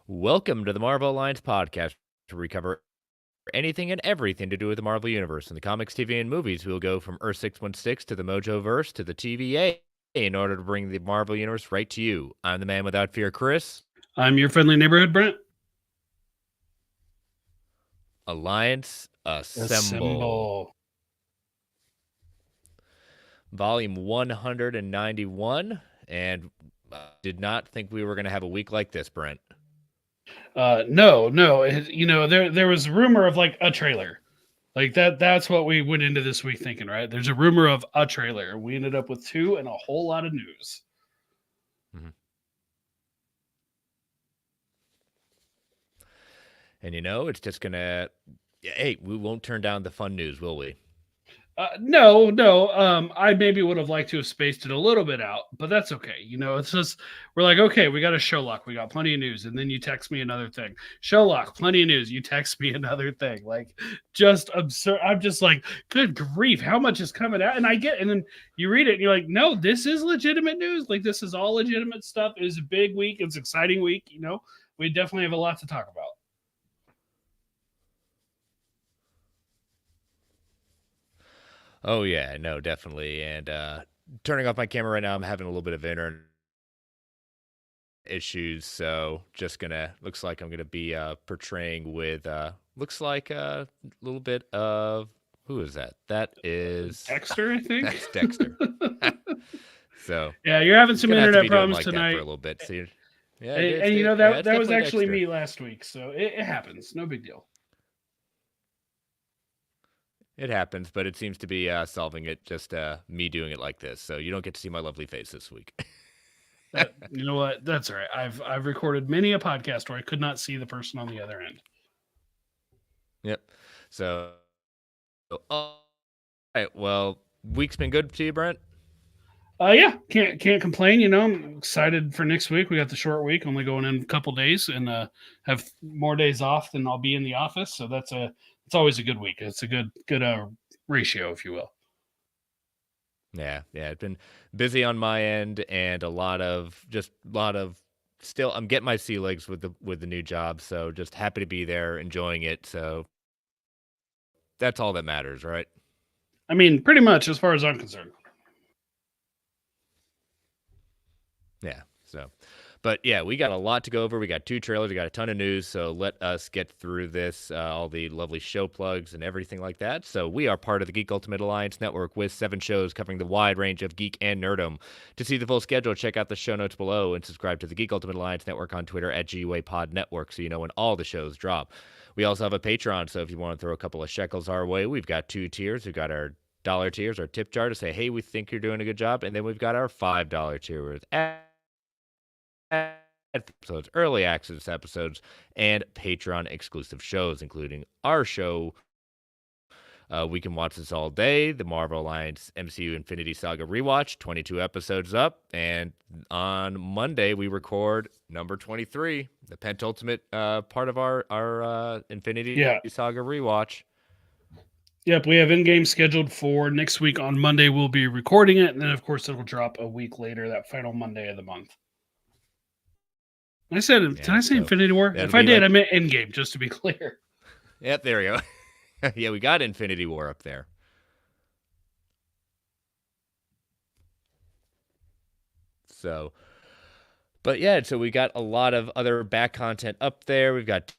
Welcome to the Marvel Alliance podcast, where we cover anything and everything to do with the Marvel Universe. In the comics, TV, and movies, we'll go from Earth 616 to the Mojoverse to the TVA in order to bring the Marvel Universe right to you. I'm the man without fear, Chris. I'm your friendly neighborhood, Brent. Alliance Assemble. Assemble. Volume 191, and did not think we were going to have a week like this, Brent. No. There was a rumor of like a trailer. Like that's what we went into this week thinking, right? There's a rumor of a trailer. We ended up with two and a whole lot of news. Mm-hmm. And it's just going to, hey, we won't turn down the fun news, will we? No. I maybe would have liked to have spaced it a little bit out, but that's okay. It's just we're like, okay, we got a Sherlock, we got plenty of news, and then you text me another thing. Sherlock, plenty of news. You text me another thing. Like, just absurd. I'm just like, good grief, how much is coming out? And then you read it, and you're like, no, this is legitimate news. Like, this is all legitimate stuff. It is a big week. It's an exciting week. We definitely have a lot to talk about. Oh yeah, no, definitely. And turning off my camera right now, I'm having a little bit of internet issues, so looks like I'm gonna be portraying with looks like a little bit of who is that? That is Dexter, I think. That's Dexter. So yeah, you're having some internet problems like tonight for a little bit. So yeah, and that was actually Dexter. Me last week, so it happens. No big deal. It happens, but it seems to be solving it, just me doing it like this. So you don't get to see my lovely face this week. You know what? That's all right. I've recorded many a podcast where I could not see the person on the other end. Yep. So, all right. Well, week's been good to you, Brent? Yeah, can't complain. I'm excited for next week. We got the short week, only going in a couple days, and have more days off than I'll be in the office. So it's always a good week. It's a good ratio, if you will. Yeah. It's been busy on my end, and a lot of still. I'm getting my sea legs with the new job, so just happy to be there, enjoying it. So that's all that matters, right? I mean, pretty much, as far as I'm concerned. Yeah. So, but yeah, we got a lot to go over. We got 2 trailers. We got a ton of news. So let us get through this, all the lovely show plugs and everything like that. So we are part of the Geek Ultimate Alliance Network with 7 shows covering the wide range of geek and nerdom. To see the full schedule, check out the show notes below and subscribe to the Geek Ultimate Alliance Network on Twitter at GUAPod Network so you know when all the shows drop. We also have a Patreon, so if you want to throw a couple of shekels our way, we've got 2 tiers. We've got our dollar tiers, our tip jar to say, hey, we think you're doing a good job. And then we've got our $5 tier with episodes, early access episodes, and Patreon exclusive shows, including our show. We Can Watch This All Day, the Marvel Alliance MCU Infinity Saga rewatch, 22 episodes up. And on Monday, we record number 23, the pentultimate part of our Infinity Saga rewatch. Yep, we have in-game scheduled for next week. On Monday, we'll be recording it, and then, of course, it'll drop a week later, that final Monday of the month. Did I say Infinity War? If I did, I meant Endgame, just to be clear. Yep, there we go. Yeah, we got Infinity War up there. So, but yeah, so we got a lot of other back content up there. We've got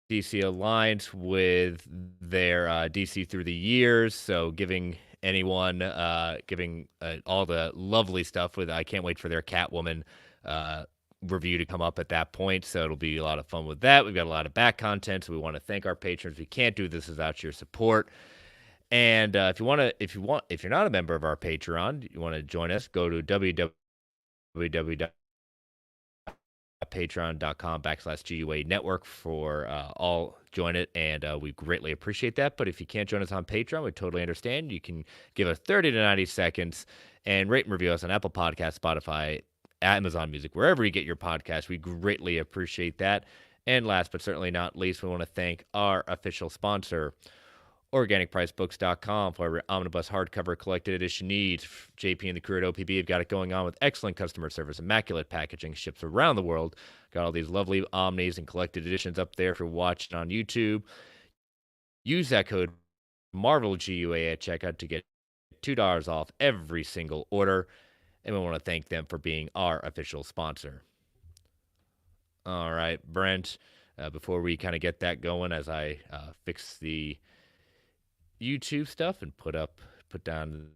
DC Alliance with their DC Through the Years, so giving anyone, all the lovely stuff with, I can't wait for their Catwoman review to come up at that point, so it'll be a lot of fun with that. We've got a lot of back content, so we want to thank our patrons. We can't do this without your support. And if you're not a member of our Patreon, you want to join us, go to www.patreon.com/GUA network for all join it, and we greatly appreciate that. But if you can't join us on Patreon, we totally understand. You can give us 30 to 90 seconds and rate and review us on Apple Podcasts, Spotify, Amazon Music, wherever you get your podcast. We greatly appreciate that. And last but certainly not least, we want to thank our official sponsor, organicpricebooks.com for every omnibus hardcover collected edition needs. JP and the crew at OPB have got it going on with excellent customer service, immaculate packaging, ships around the world. Got all these lovely omnis and collected editions up there if you're watching on YouTube. Use that code MarvelGUA at checkout to get $2 off every single order. And we want to thank them for being our official sponsor. All right, Brent, before we kind of get that going, as I fix the YouTube stuff and put down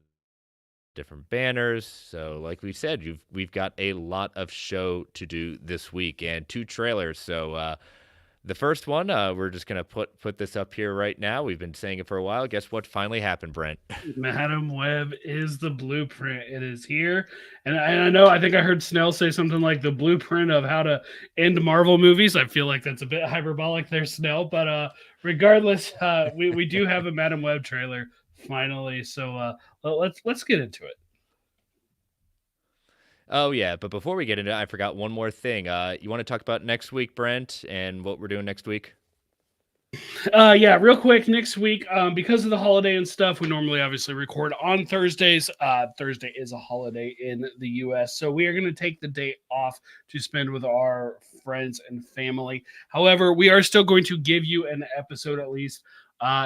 different banners. So like we said, we've got a lot of show to do this week and 2 trailers. So the first one, we're just gonna put this up here right now. We've been saying it for a while. Guess what finally happened, Brent? Madam Web is the blueprint. It is here. And I know, I think I heard Snell say something like the blueprint of how to end Marvel movies. I feel like that's a bit hyperbolic there, Snell. But regardless, we do have a Madam Web trailer finally. So let's get into it. Oh yeah, but before we get into it, I forgot one more thing. You want to talk about next week, Brent, and what we're doing next week? Yeah, real quick, next week, because of the holiday and stuff, we normally obviously record on Thursdays. Thursday is a holiday in the US, so we are going to take the day off to spend with our friends and family. However, we are still going to give you an episode at least,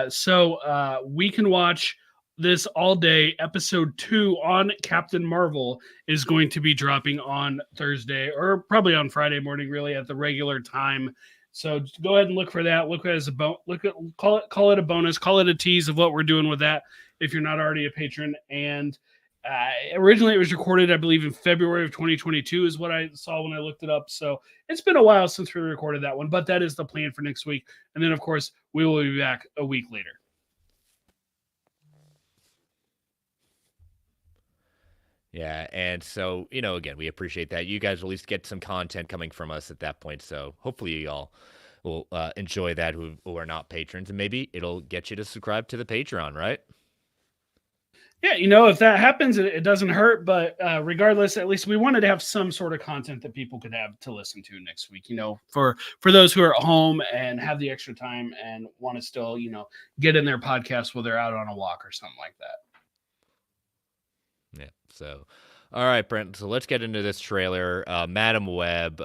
so we can watch this all day. Episode 2 on Captain Marvel is going to be dropping on Thursday, or probably on Friday morning, really, at the regular time. So go ahead and look for that. Look at it as call it a bonus, call it a tease of what we're doing with that. If you're not already a patron, and originally it was recorded, I believe, in February of 2022 is what I saw when I looked it up. So it's been a while since we recorded that one, but that is the plan for next week. And then, of course, we will be back a week later. Yeah, and so, again, we appreciate that. You guys will at least get some content coming from us at that point. So hopefully you all will enjoy that who are not patrons, and maybe it'll get you to subscribe to the Patreon, right? Yeah, if that happens, it doesn't hurt. But regardless, at least we wanted to have some sort of content that people could have to listen to next week. For those who are at home and have the extra time and want to still, get in their podcast while they're out on a walk or something like that. Yeah. So, all right, Brent. So let's get into this trailer. Madam Web,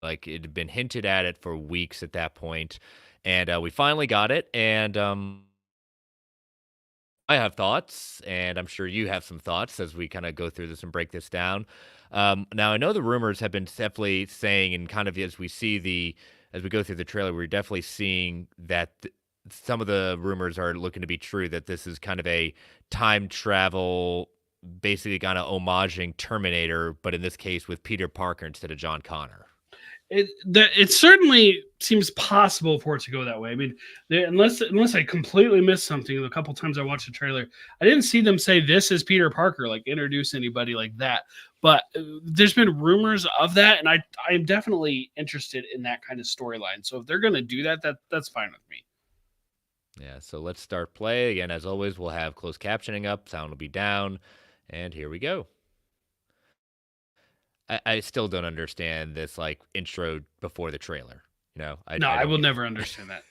like it had been hinted at it for weeks at that point, and we finally got it. And I have thoughts, and I'm sure you have some thoughts as we kind of go through this and break this down. Now I know the rumors have been definitely saying, and kind of as we go through the trailer, we're definitely seeing that some of the rumors are looking to be true, that this is kind of a time travel, basically kind of homaging Terminator, but in this case with Peter Parker instead of John Connor. It certainly seems possible for it to go that way. I mean, unless I completely missed something, a couple times I watched the trailer, I didn't see them say this is Peter Parker, like introduce anybody like that. But there's been rumors of that, and I am definitely interested in that kind of storyline. So if they're going to do that, that's fine with me. Yeah, so let's start play. Again, as always, we'll have closed captioning up, sound will be down, and here we go. I still don't understand this, like, intro before the trailer. I will never understand that.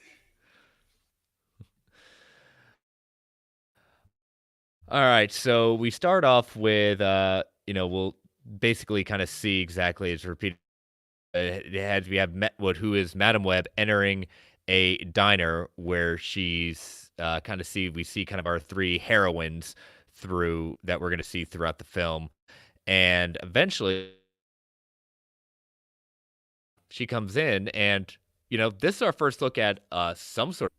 All right, so we start off with, we'll basically kind of see exactly as repeated. We have who is Madam Web entering a diner where she's we see kind of our 3 heroines through that we're going to see throughout the film, and eventually she comes in, and this is our first look at some sort.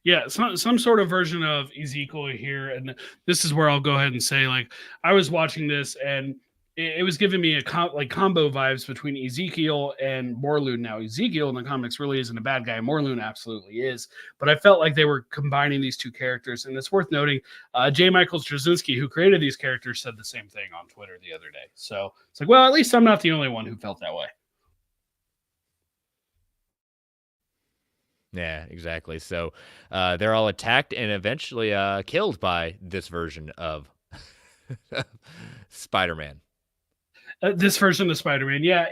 Yeah, some sort of version of Ezekiel here, and this is where I'll go ahead and say, like, I was watching this and it was giving me combo vibes between Ezekiel and Morlun. Now, Ezekiel in the comics really isn't a bad guy. Morlun absolutely is. But I felt like they were combining these 2 characters. And it's worth noting, J. Michael Straczynski, who created these characters, said the same thing on Twitter the other day. So it's like, well, at least I'm not the only one who felt that way. Yeah, exactly. So they're all attacked and eventually killed by this version of Spider-Man. This version of Spider-Man, yeah,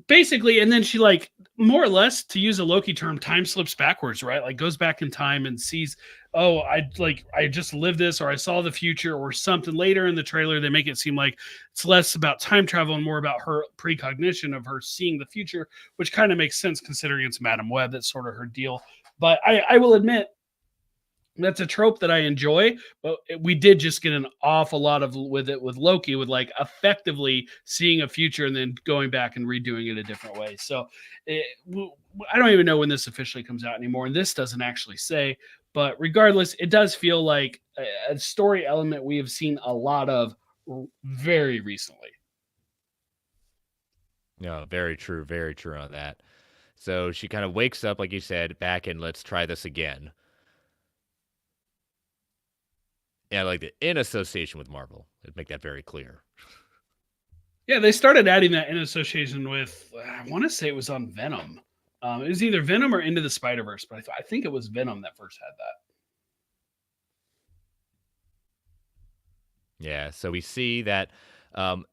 basically, and then she like more or less, to use a Loki term, time slips backwards, right? Like goes back in time and sees, oh, I just lived this, or I saw the future, or something. Later in the trailer, they make it seem like it's less about time travel and more about her precognition of her seeing the future, which kind of makes sense considering it's Madam Web. That's sort of her deal. But I will admit, that's a trope that I enjoy, but we did just get an awful lot of with it with Loki, with like effectively seeing a future and then going back and redoing it a different way. So it, I don't even know when this officially comes out anymore, and this doesn't actually say. But regardless, it does feel like a story element we have seen a lot of very recently. No, very true on that. So she kind of wakes up, like you said, back in Let's Try This Again. Yeah, like the in association with Marvel. I'd make that very clear. Yeah, they started adding that in association with, I want to say it was on Venom. It was either Venom or Into the Spider Verse, but I think it was Venom that first had that. Yeah, so we see that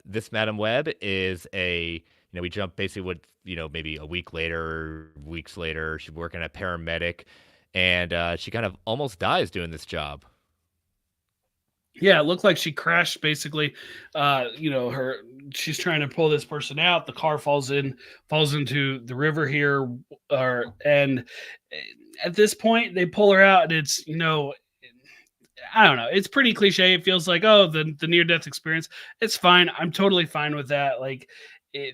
this Madam Web is we jump basically maybe a week later, weeks later, she's working at paramedic, and she kind of almost dies doing this job. Yeah, it looked like she crashed basically. She's trying to pull this person out. The car falls into the river here, and at this point they pull her out, and it's I don't know. It's pretty cliche. It feels like, oh, the near death experience. It's fine. I'm totally fine with that. Like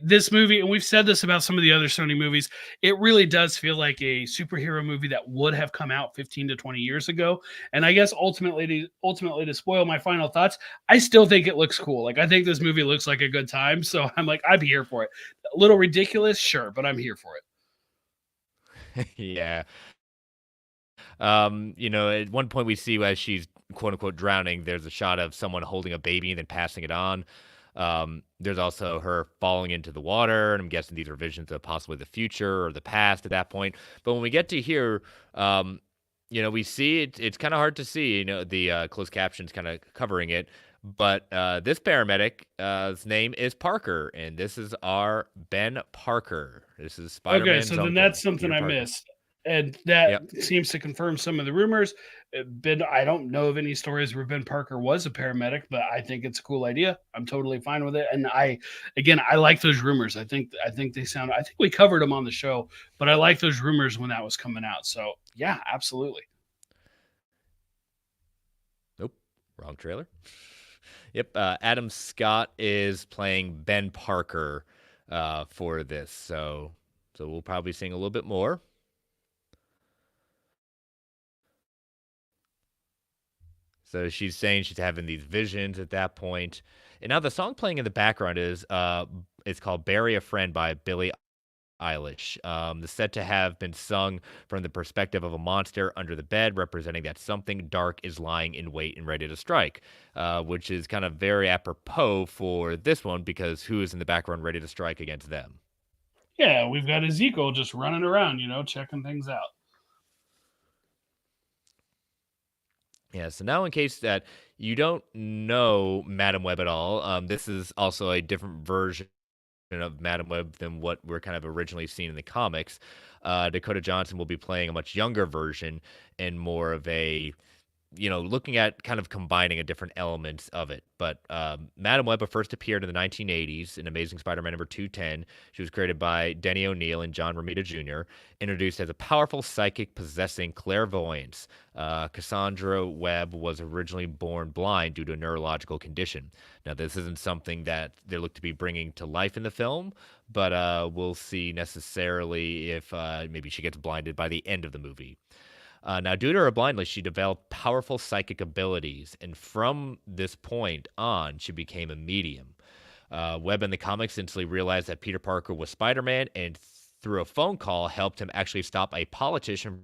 this movie, and we've said this about some of the other Sony movies, it really does feel like a superhero movie that would have come out 15 to 20 years ago. And I guess ultimately to spoil my final thoughts, I still think it looks cool. Like I think this movie looks like a good time. So I'm like, I'd be here for it. A little ridiculous, sure, but I'm here for it. Yeah. At one point we see as she's quote unquote drowning, there's a shot of someone holding a baby and then passing it on. There's also her falling into the water, and I'm guessing these are visions of possibly the future or the past at that point. But when we get to here, we see it's kind of hard to see, the closed captions kind of covering it. But this paramedic's name is Parker, and this is our Ben Parker. This is Spider-Man's Okay, so then uncle, that's something Peter I Parker. missed. And that Yep. seems to confirm some of the rumors. I don't know of any stories where Ben Parker was a paramedic, but I think it's a cool idea. I'm totally fine with it. And I like those rumors. I think they sound. I think we covered them on the show, but I like those rumors when that was coming out. So yeah, absolutely. Nope. Wrong trailer. Yep. Adam Scott is playing Ben Parker for this. So we'll probably be seeing a little bit more. So she's saying she's having these visions at that point. And now the song playing in the background is it's called Bury a Friend by Billie Eilish. The said to have been sung from the perspective of a monster under the bed, representing that something dark is lying in wait and ready to strike, which is kind of very apropos for this one because who is in the background ready to strike against them? Yeah, we've got Ezekiel just running around, checking things out. Yeah, so now in case that you don't know Madam Web at all, this is also a different version of Madam Web than what we're kind of originally seen in the comics. Dakota Johnson will be playing a much younger version and more of a looking at kind of combining a different elements of it. But Madam Web first appeared in the 1980s in Amazing Spider-Man number 210. She was created by Denny O'Neil and John Romita Jr., introduced as a powerful psychic possessing clairvoyance. Cassandra Webb was originally born blind due to a neurological condition. Now, this isn't something that they look to be bringing to life in the film, but we'll see necessarily if maybe she gets blinded by the end of the movie. Now, due to her blindness, she developed powerful psychic abilities, and from this point on, she became a medium. Webb in the comics instantly realized that Peter Parker was Spider-Man, and through a phone call, helped him actually stop a politician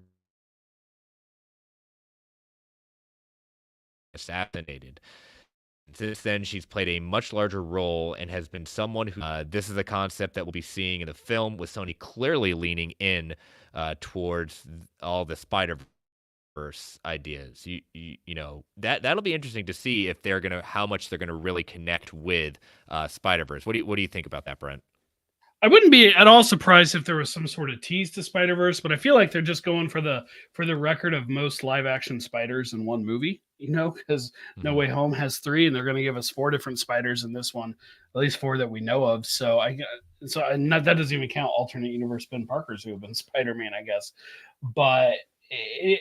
assassinated. Since then, she's played a much larger role and has been someone who. This is a concept that we'll be seeing in the film, with Sony clearly leaning in towards all the Spider-Verse ideas. That'll be interesting to see if how much they're gonna really connect with Spider-Verse. What do you think about that, Brent? I wouldn't be at all surprised if there was some sort of tease to Spider Verse, but I feel like they're just going for the record of most live action spiders in one movie. Because No Mhm. Way Home has three, and they're going to give us four different spiders in this one, at least four that we know of. That doesn't even count alternate universe Ben Parkers who have been Spider Man, I guess. But it,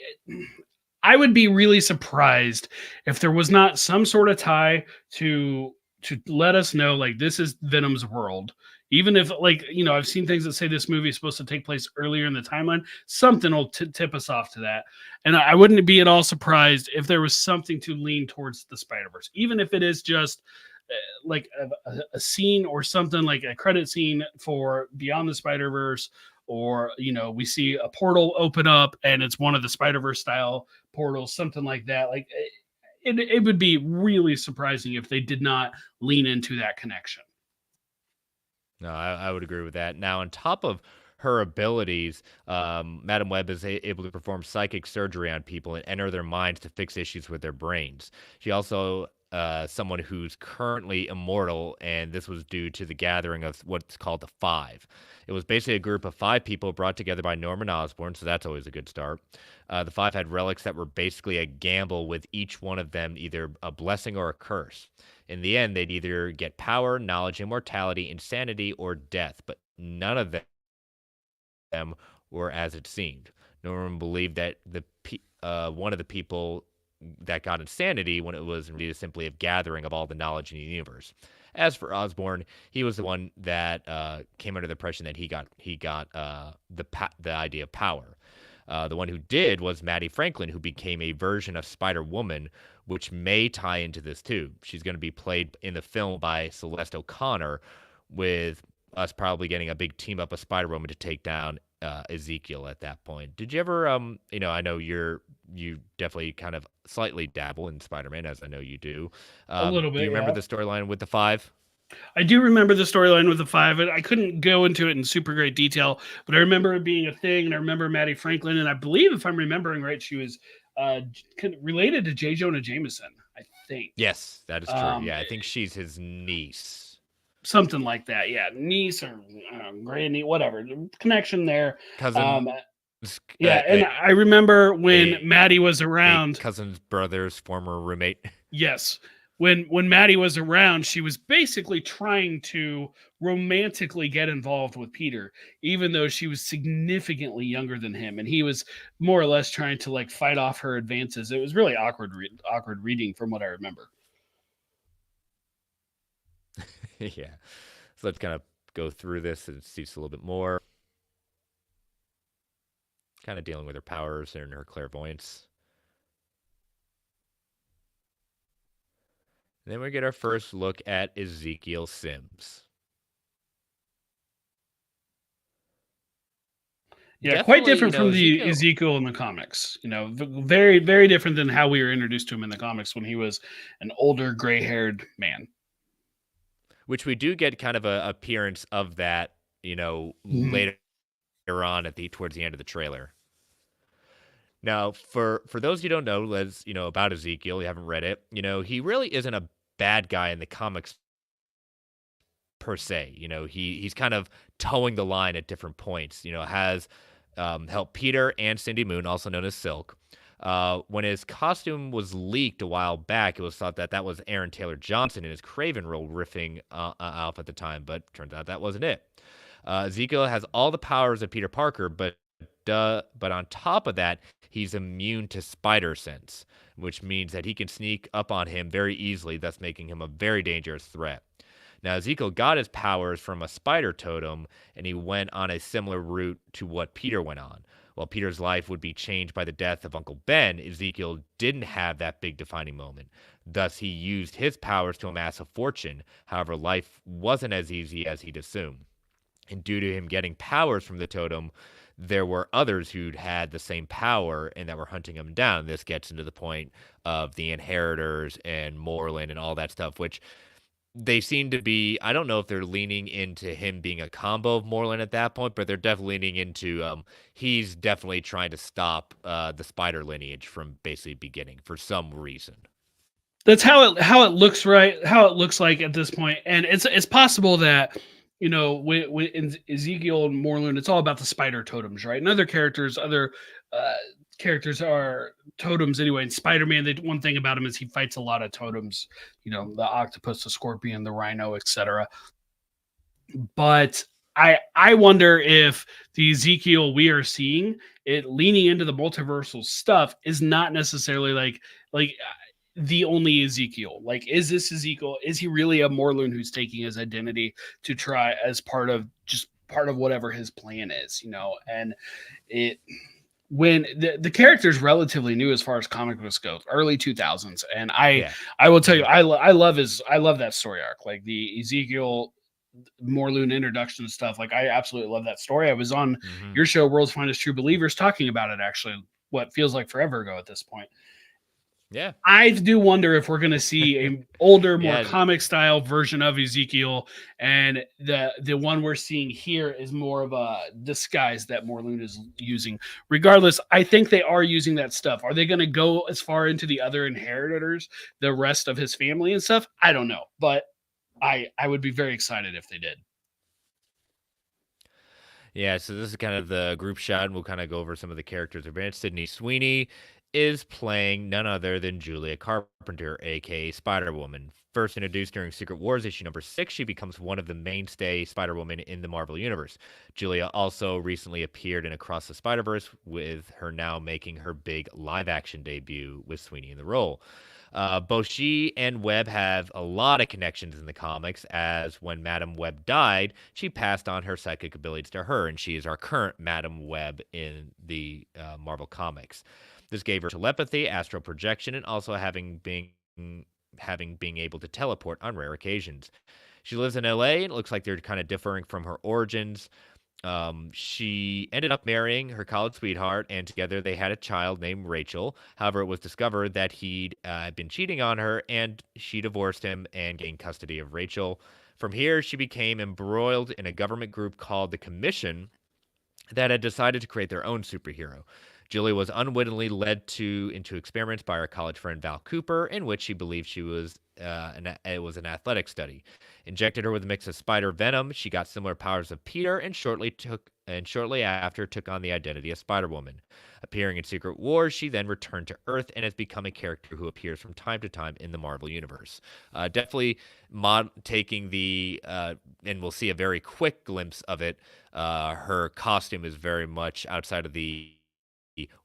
I would be really surprised if there was not some sort of tie to let us know like this is Venom's world. Even if I've seen things that say this movie is supposed to take place earlier in the timeline, something will tip us off to that. And I wouldn't be at all surprised if there was something to lean towards the Spider Verse, even if it is just like a scene or something like a credit scene for Beyond the Spider Verse, or we see a portal open up and it's one of the Spider Verse style portals, something like that. Like it would be really surprising if they did not lean into that connection. No, I would agree with that. Now, on top of her abilities, Madam Web is able to perform psychic surgery on people and enter their minds to fix issues with their brains. She also someone who's currently immortal, and this was due to the gathering of what's called the Five. It was basically a group of five people brought together by Norman Osborn, so that's always a good start. The five had relics that were basically a gamble, with each one of them either a blessing or a curse. In the end, they'd either get power, knowledge, immortality, insanity, or death, but none of them were as it seemed. Norman believed that one of the people that got insanity when it was really simply a gathering of all the knowledge in the universe. As for Osborn, he was the one that came under the impression that he got the idea of power. The one who did was Maddie Franklin, who became a version of Spider Woman, which may tie into this too. She's going to be played in the film by Celeste O'Connor, with us probably getting a big team up of Spider Woman to take down Ezekiel at that point. Did you ever, I know you definitely kind of slightly dabble in Spider Man, as I know you do. A little Do you bit, remember yeah. the storyline with the Five? I do remember the storyline with the Five, and I couldn't go into it in super great detail, but I remember it being a thing, and I remember Maddie Franklin, and I believe, if I'm remembering right, she was uh, related to J. Jonah Jameson, I think. Yes, that is true. Um, Yeah, I think she's his niece. Something like that, yeah, niece or granny, whatever connection there. Cousin, Um, yeah, and I remember when a Maddie was a around. cousin's brother's former roommate. Yes. When Maddie was around, she was basically trying to romantically get involved with Peter, even though she was significantly younger than him, and he was more or less trying to like fight off her advances. It was really awkward reading from what I remember. Yeah. So let's kind of go through this and see just a little bit more. Kind of dealing with her powers and her clairvoyance. And then we get our first look at Ezekiel Sims. Yeah, quite Definitely, different from the Ezekiel, Ezekiel in the comics. Very, very different than how we were introduced to him in the comics when he was an older, gray-haired man. which we do get kind of a appearance of that, Mhm. later on towards the end of the trailer. Now, for those who don't know, about Ezekiel, you haven't read it, he really isn't a bad guy in the comics per se. He's kind of towing the line at different points. Has helped Peter and Cindy Moon, also known as Silk. When his costume was leaked a while back, it was thought that was Aaron Taylor Johnson in his Craven role riffing off at the time, but turns out that wasn't it. Ezekiel has all the powers of Peter Parker, but on top of that, he's immune to spider sense, which means that he can sneak up on him very easily, thus making him a very dangerous threat. Now, Ezekiel got his powers from a spider totem, and he went on a similar route to what Peter went on. While Peter's life would be changed by the death of Uncle Ben, Ezekiel didn't have that big defining moment. Thus, he used his powers to amass a fortune. However, life wasn't as easy as he'd assumed. And due to him getting powers from the totem, there were others who'd had the same power and that were hunting him down. This gets into the point of the inheritors and Moreland and all that stuff, which they seem to be. I don't know if they're leaning into him being a combo of Moreland at that point, but they're definitely leaning into he's definitely trying to stop the spider lineage from basically beginning for some reason. That's how it looks, right? How it looks like at this point, and it's possible that in Ezekiel and Morlun, it's all about the spider totems, right? And other uh, characters are totems anyway. And Spider-Man, one thing about him is he fights a lot of totems. The octopus, the scorpion, the rhino, etc. But I wonder if the Ezekiel we are seeing it leaning into the multiversal stuff is not necessarily like the only Ezekiel. Like, is this Ezekiel? Is he really a Morlun who's taking his identity to try as part of whatever his plan is, And it when the character is relatively new as far as comic books go, early 2000s, and I will tell you, I love that story arc, like the Ezekiel Morlun introduction and stuff. Like, I absolutely love that story. I was on your show, World's Finest True Believers, talking about it actually, what feels like forever ago at this point. Yeah. I do wonder if we're going to see a older, more comic style version of Ezekiel, and the one we're seeing here is more of a disguise that Morlun is using. Regardless, I think they are using that stuff. Are they going to go as far into the other inheritors, the rest of his family and stuff? I don't know, but I would be very excited if they did. Yeah, so this is kind of the group shot, and we'll kind of go over some of the characters. Sydney Sweeney is playing none other than Julia Carpenter, aka Spider-Woman. First introduced during Secret Wars issue number 6, she becomes one of the mainstay Spider-Woman in the Marvel Universe. Julia also recently appeared in Across the Spider-Verse, with her now making her big live-action debut with Sweeney in the role. Both she and Webb have a lot of connections in the comics, as when Madam Webb died, she passed on her psychic abilities to her, and she is our current Madam Webb in the Marvel Comics. This gave her telepathy, astral projection, and also having being able to teleport on rare occasions. She lives in LA, and it looks like they're kind of differing from her origins. She ended up marrying her college sweetheart, and together they had a child named Rachel. However, it was discovered that he'd been cheating on her, and she divorced him and gained custody of Rachel. From here, she became embroiled in a government group called the Commission that had decided to create their own superhero. Julie was unwittingly led into experiments by her college friend Val Cooper, in which she believed it was an athletic study. Injected her with a mix of spider venom, she got similar powers of Peter, and shortly after took on the identity of Spider-Woman. Appearing in Secret Wars, she then returned to Earth and has become a character who appears from time to time in the Marvel Universe. Definitely taking and we'll see a very quick glimpse of it. Her costume is very much outside of the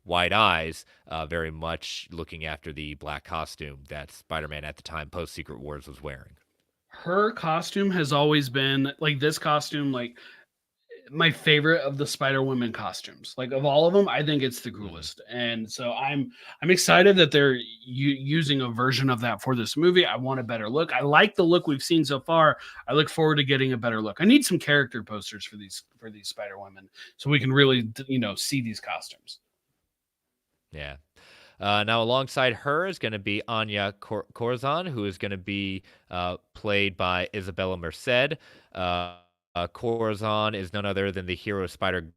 wide eyes, very much looking after the black costume that Spider-Man at the time post Secret Wars was wearing. Her costume has always been like this costume, like my favorite of the Spider-Woman costumes. Like, of all of them, I think it's the coolest. And so I'm excited that they're using a version of that for this movie. I want a better look. I like the look we've seen so far. I look forward to getting a better look. I need some character posters for these Spider-Women so we can really see these costumes. Yeah. Now, alongside her is going to be Anya Corazon, who is going to be played by Isabella Merced. Corazon is none other than the hero Spider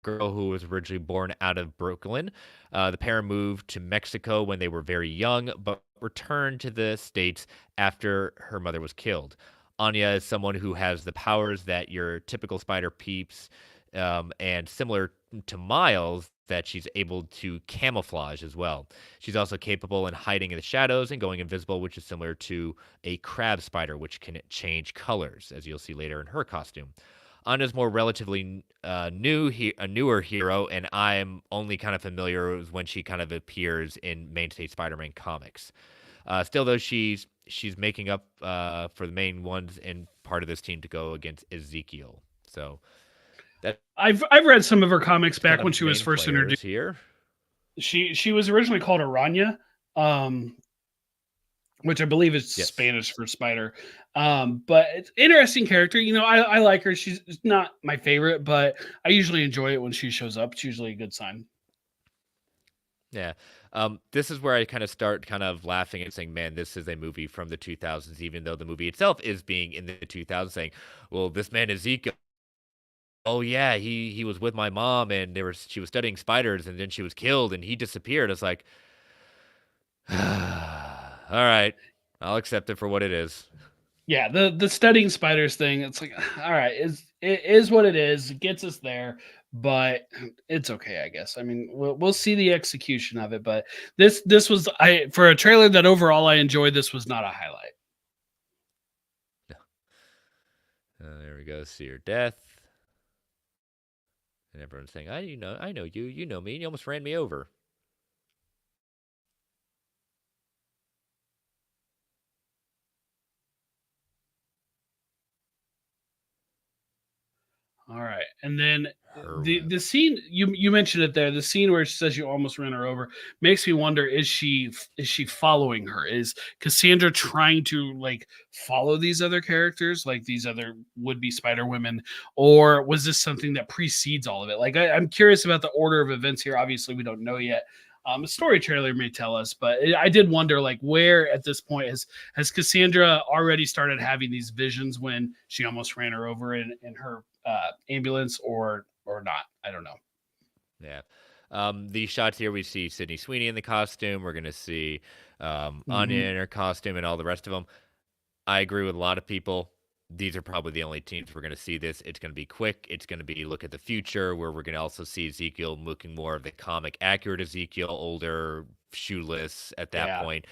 Girl, who was originally born out of Brooklyn. The pair moved to Mexico when they were very young, but returned to the States after her mother was killed. Anya is someone who has the powers that your typical spider peeps, and similar to Miles, that she's able to camouflage as well. She's also capable in hiding in the shadows and going invisible, which is similar to a crab spider, which can change colors, as you'll see later in her costume. Anna's more relatively a newer hero, and I'm only kind of familiar with when she kind of appears in mainstay Spider-Man comics. Still, though, she's making up for the main ones and part of this team to go against Ezekiel. So I've read some of her comics back when she was first introduced here. She was originally called Aranya, which I believe is Spanish for spider. But it's an interesting character. I like her. She's not my favorite, but I usually enjoy it when she shows up. It's usually a good sign. Yeah. This is where I kind of start laughing and saying, man, this is a movie from the 2000s, even though the movie itself is being in the 2000s, saying, well, this man Ezekiel, oh yeah, he was with my mom, and she was studying spiders, and then she was killed, and he disappeared. It's like, all right, I'll accept it for what it is. Yeah, the studying spiders thing, it's like, all right, it is what it is. It gets us there, but it's okay, I guess. I mean, we'll see the execution of it, but this was I for a trailer that overall I enjoyed, this was not a highlight. There we go. See your death. And everyone's saying, I know you. You know me. You almost ran me over. All right. And then Her the scene you mentioned it there, the scene where she says you almost ran her over makes me wonder, is she following her? Is Cassandra trying to like follow these other characters, like these other would-be spider women, or was this something that precedes all of it? Like I'm curious about the order of events here. Obviously, we don't know yet. A story trailer may tell us, but I did wonder, like, where at this point has Cassandra already started having these visions when she almost ran her over in her ambulance, or not? I don't know. Yeah. The shots here, we see Sydney Sweeney in the costume. We're going to see Anya Hmm. in her costume and all the rest of them. I agree with a lot of people. These are probably the only teams we're going to see this. It's going to be quick. It's going to be look at the future, where we're going to also see Ezekiel looking more of the comic accurate Ezekiel, older, shoeless at that Yeah. point.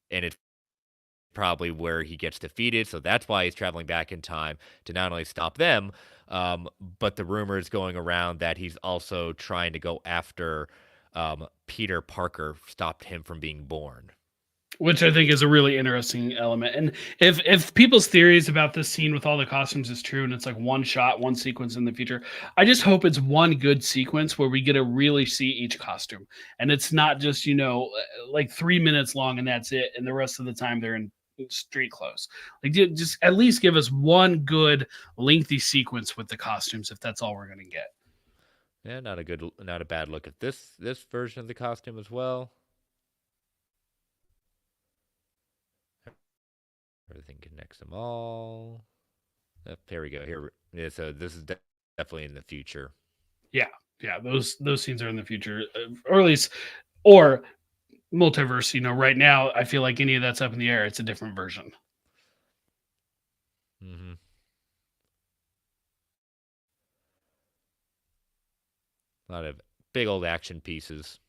And it's probably where he gets defeated. So that's why he's traveling back in time to not only stop them, but the rumors going around that he's also trying to go after Peter Parker, stopped him from being born. Which I think is a really interesting element. And if people's theories about this scene with all the costumes is true, and it's like one shot, one sequence in the future, I just hope it's one good sequence where we get to really see each costume, and it's not just like 3 minutes long and that's it, and the rest of the time they're in street clothes. Like just at least give us one good lengthy sequence with the costumes if that's all we're gonna get. Yeah, not a bad look at this version of the costume as well. Everything connects them all. There we go. Here, yeah. So this is definitely in the future. Yeah, yeah, those scenes are in the future, or at least or multiverse. Right now I feel like any of that's up in the air. It's a different version. Mm-hmm. A lot of big old action pieces.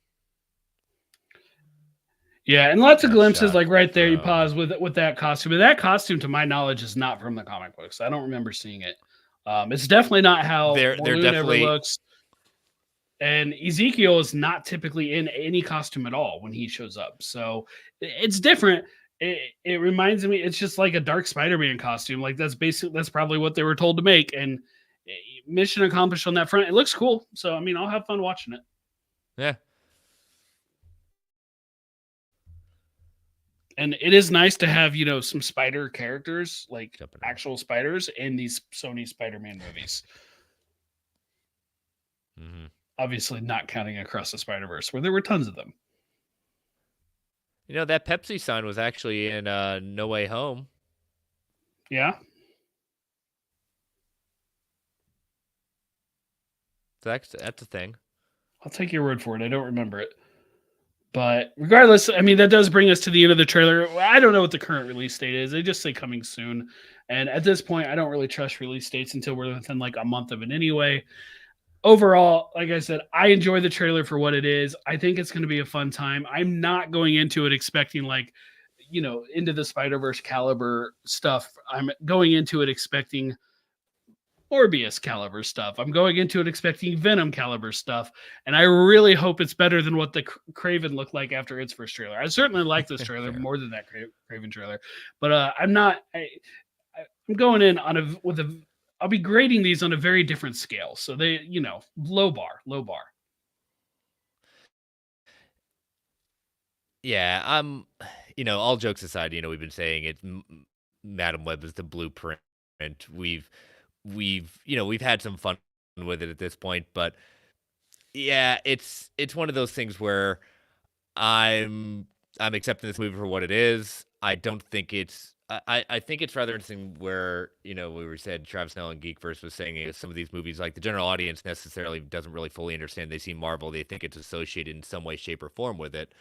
Yeah, and lots of That glimpses, shot like right there. You from pause with that costume, but that costume, to my knowledge, is not from the comic books. I don't remember seeing it. It's definitely not how they're Morlun ever definitely looks. And Ezekiel is not typically in any costume at all when he shows up. So it's different. It reminds me, it's just like a dark Spider-Man costume. Like that's probably what they were told to make. And mission accomplished on that front. It looks cool. So I mean, I'll have fun watching it. yeah. And it is nice to have, some spider characters, like Jumping around. actual spiders in these Sony Spider-Man movies. Mm-hmm. Obviously not counting Across the Spider-Verse, where there were tons of them. That Pepsi sign was actually in No Way Home. Yeah. So that's a thing. I'll take your word for it. I don't remember it. But regardless, I mean, that does bring us to the end of the trailer. I don't know what the current release date is. They just say coming soon. And at this point, I don't really trust release dates until we're within like a month of it anyway. Overall, like I said, I enjoy the trailer for what it is. I think it's going to be a fun time. I'm not going into it expecting like, into the Spider-Verse caliber stuff. I'm going into it expecting Morbius caliber stuff. I'm going into it expecting Venom caliber stuff, and I really hope it's better than what the Craven looked like after its first trailer. I certainly like this trailer Fair. more than that Craven trailer, but I'm not. I'm going in on with a. I'll be grading these on a very different scale. So they, low bar, low bar. Yeah, all jokes aside, we've been saying it. Madam Web is the blueprint. We've had some fun with it at this point, but yeah, it's one of those things where I'm accepting this movie for what it is. I don't think it's. I think it's rather interesting where we were said Travis Snell and Geekverse was saying some of these movies, like the general audience necessarily doesn't really fully understand. They see Marvel, they think it's associated in some way, shape, or form with it.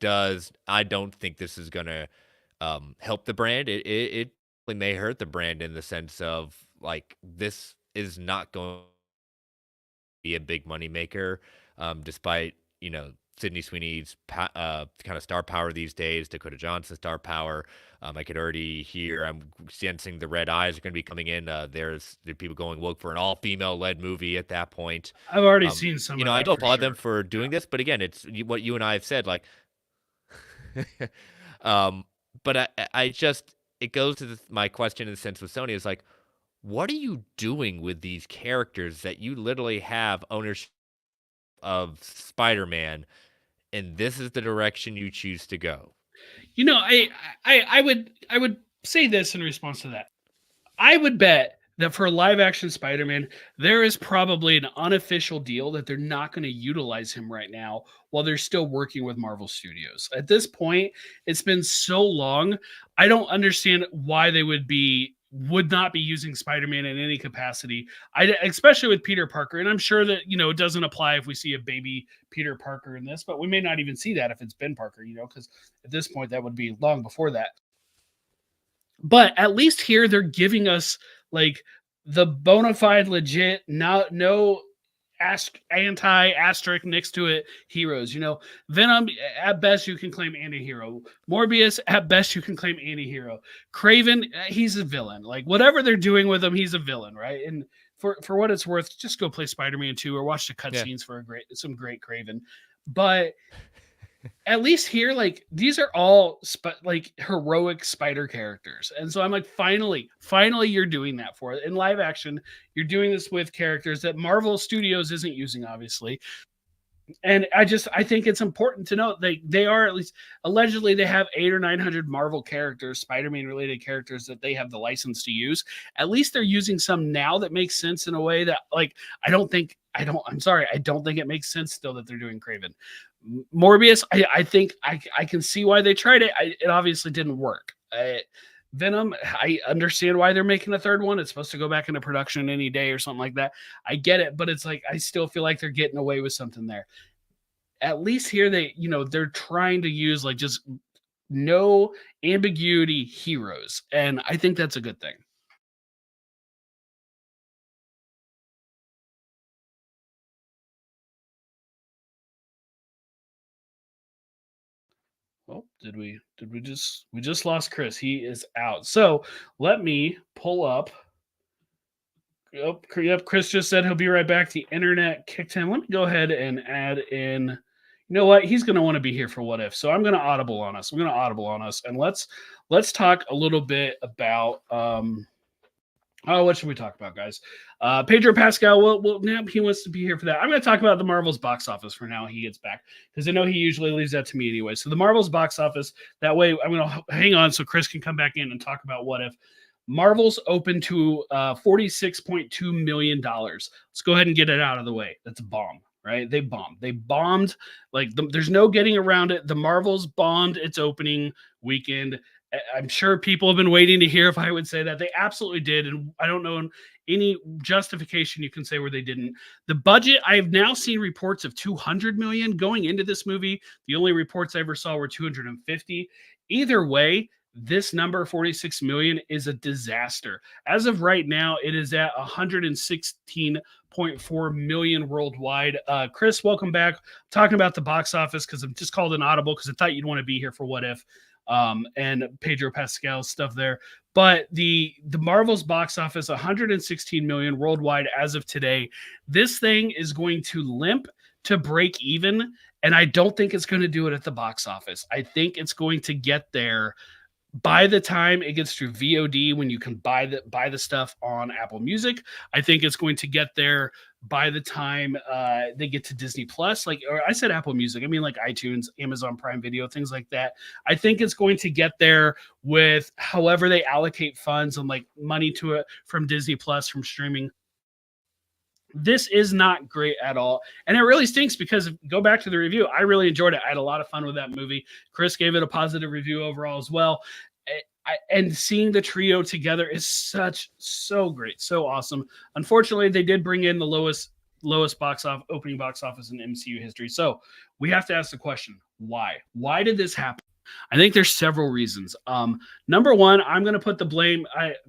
I don't think this is gonna help the brand. It may hurt the brand in the sense of like this is not going to be a big money maker, despite Sydney Sweeney's kind of star power these days, Dakota Johnson's star power. I could already hear. I'm sensing the red eyes are going to be coming in. There people going woke for an all female led movie at that point. I've already seen some of I that do for applaud them sure. for doing Yeah. this, but again, it's what you and I have said. Like, um, but I just it goes to my question in the sense with Sony is like, what are you doing with these characters that you literally have ownership of Spider-Man, and this is the direction you choose to go? You know, I would say this in response to that. I would bet that for a live action Spider-Man, there is probably an unofficial deal that they're not going to utilize him right now while they're still working with Marvel Studios. At this point, it's been so long, I don't understand why they would not be using Spider-Man in any capacity. Especially with Peter Parker, and I'm sure that it doesn't apply if we see a baby Peter Parker in this, but we may not even see that if it's Ben Parker, because at this point that would be long before that. But at least here they're giving us like the bona fide, legit, no anti asterisk next to it heroes. Venom at best you can claim anti-hero. Morbius at best you can claim anti-hero. Craven, he's a villain. Like whatever they're doing with him, he's a villain, right? And for what it's worth, just go play Spider-Man 2 or watch the cutscenes for some great Craven. But at least here, like these are all like heroic spider characters, and so I'm like, finally, you're doing that for it in live action. You're doing this with characters that Marvel Studios isn't using, obviously. And I think it's important to note they are, at least allegedly, they have 800 or 900 Marvel characters, Spider-Man related characters that they have the license to use. At least they're using some now that makes sense in a way that, like, I don't think it makes sense still that they're doing Craven. Morbius, I think I can see why they tried it. It obviously didn't work. Venom, I understand why they're making a third one. It's supposed to go back into production any day or something like that. I get it, but it's like I still feel like they're getting away with something there. At least here they're trying to use like just no ambiguity heroes, and I think that's a good thing. Well, we just lost Chris. He is out. So let me pull up. Yep, Chris just said he'll be right back. The internet kicked him. Let me go ahead and add in. You know what? He's going to want to be here for what if. So I'm going to audible on us. And let's talk a little bit about what should we talk about, guys? Pedro Pascal. Well, now he wants to be here for that. I'm going to talk about the Marvel's box office for now. He gets back because I know he usually leaves that to me anyway. So the Marvel's box office. That way, I'm going to hang on so Chris can come back in and talk about what if. Marvel's open to $46.2 million. Let's go ahead and get it out of the way. That's a bomb, right? They bombed. Like there's no getting around it. The Marvel's bombed its opening weekend. I'm sure people have been waiting to hear if I would say that. They absolutely did. And I don't know any justification you can say where they didn't. The budget, I've now seen reports of 200 million going into this movie. The only reports I ever saw were 250. Either way, this number 46 million is a disaster. As of right now, it is at 116.4 million worldwide. Chris, welcome back. I'm talking about the box office because I'm just called an audible because I thought you'd want to be here for what if. And Pedro Pascal's stuff there. But the Marvel's box office, 116 million worldwide as of today. This thing is going to limp to break even, and I don't think it's going to do it at the box office. I think it's going to get there by the time it gets through VOD, when you can buy the stuff on Apple Music. I think it's going to get there by the time they get to Disney Plus. Or I said Apple Music, I mean like iTunes, Amazon Prime Video, things like that. I think it's going to get there with however they allocate funds and like money to it from Disney Plus, from streaming. This is not great at all. And it really stinks because, go back to the review, I really enjoyed it. I had a lot of fun with that movie. Chris gave it a positive review overall as well. And seeing the trio together is so great, so awesome. Unfortunately, they did bring in the lowest opening box office in MCU history. So we have to ask the question, why? Why did this happen? I think there's several reasons. Number one, I'm going to put the blame.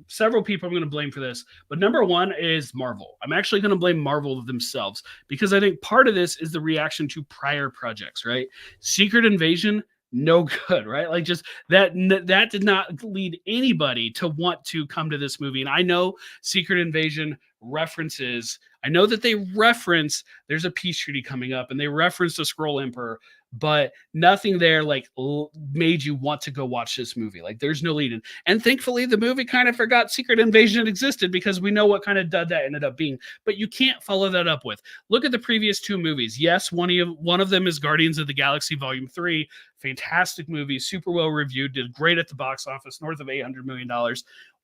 Several people I'm going to blame for this, but number one is Marvel. I'm actually going to blame Marvel themselves because I think part of this is the reaction to prior projects. Right, Secret Invasion, no good. Right, like just that did not lead anybody to want to come to this movie. And I know Secret Invasion references. I know that they reference there's a peace treaty coming up, and they reference the Skrull Emperor, but nothing there like made you want to go watch this movie. Like there's no lead in. And thankfully the movie kind of forgot Secret Invasion existed because we know what kind of dud that ended up being. But you can't follow that up with look at the previous two movies. Yes, one of them is Guardians of the Galaxy Volume 3. Fantastic movie, super well reviewed, did great at the box office, north of $800 million.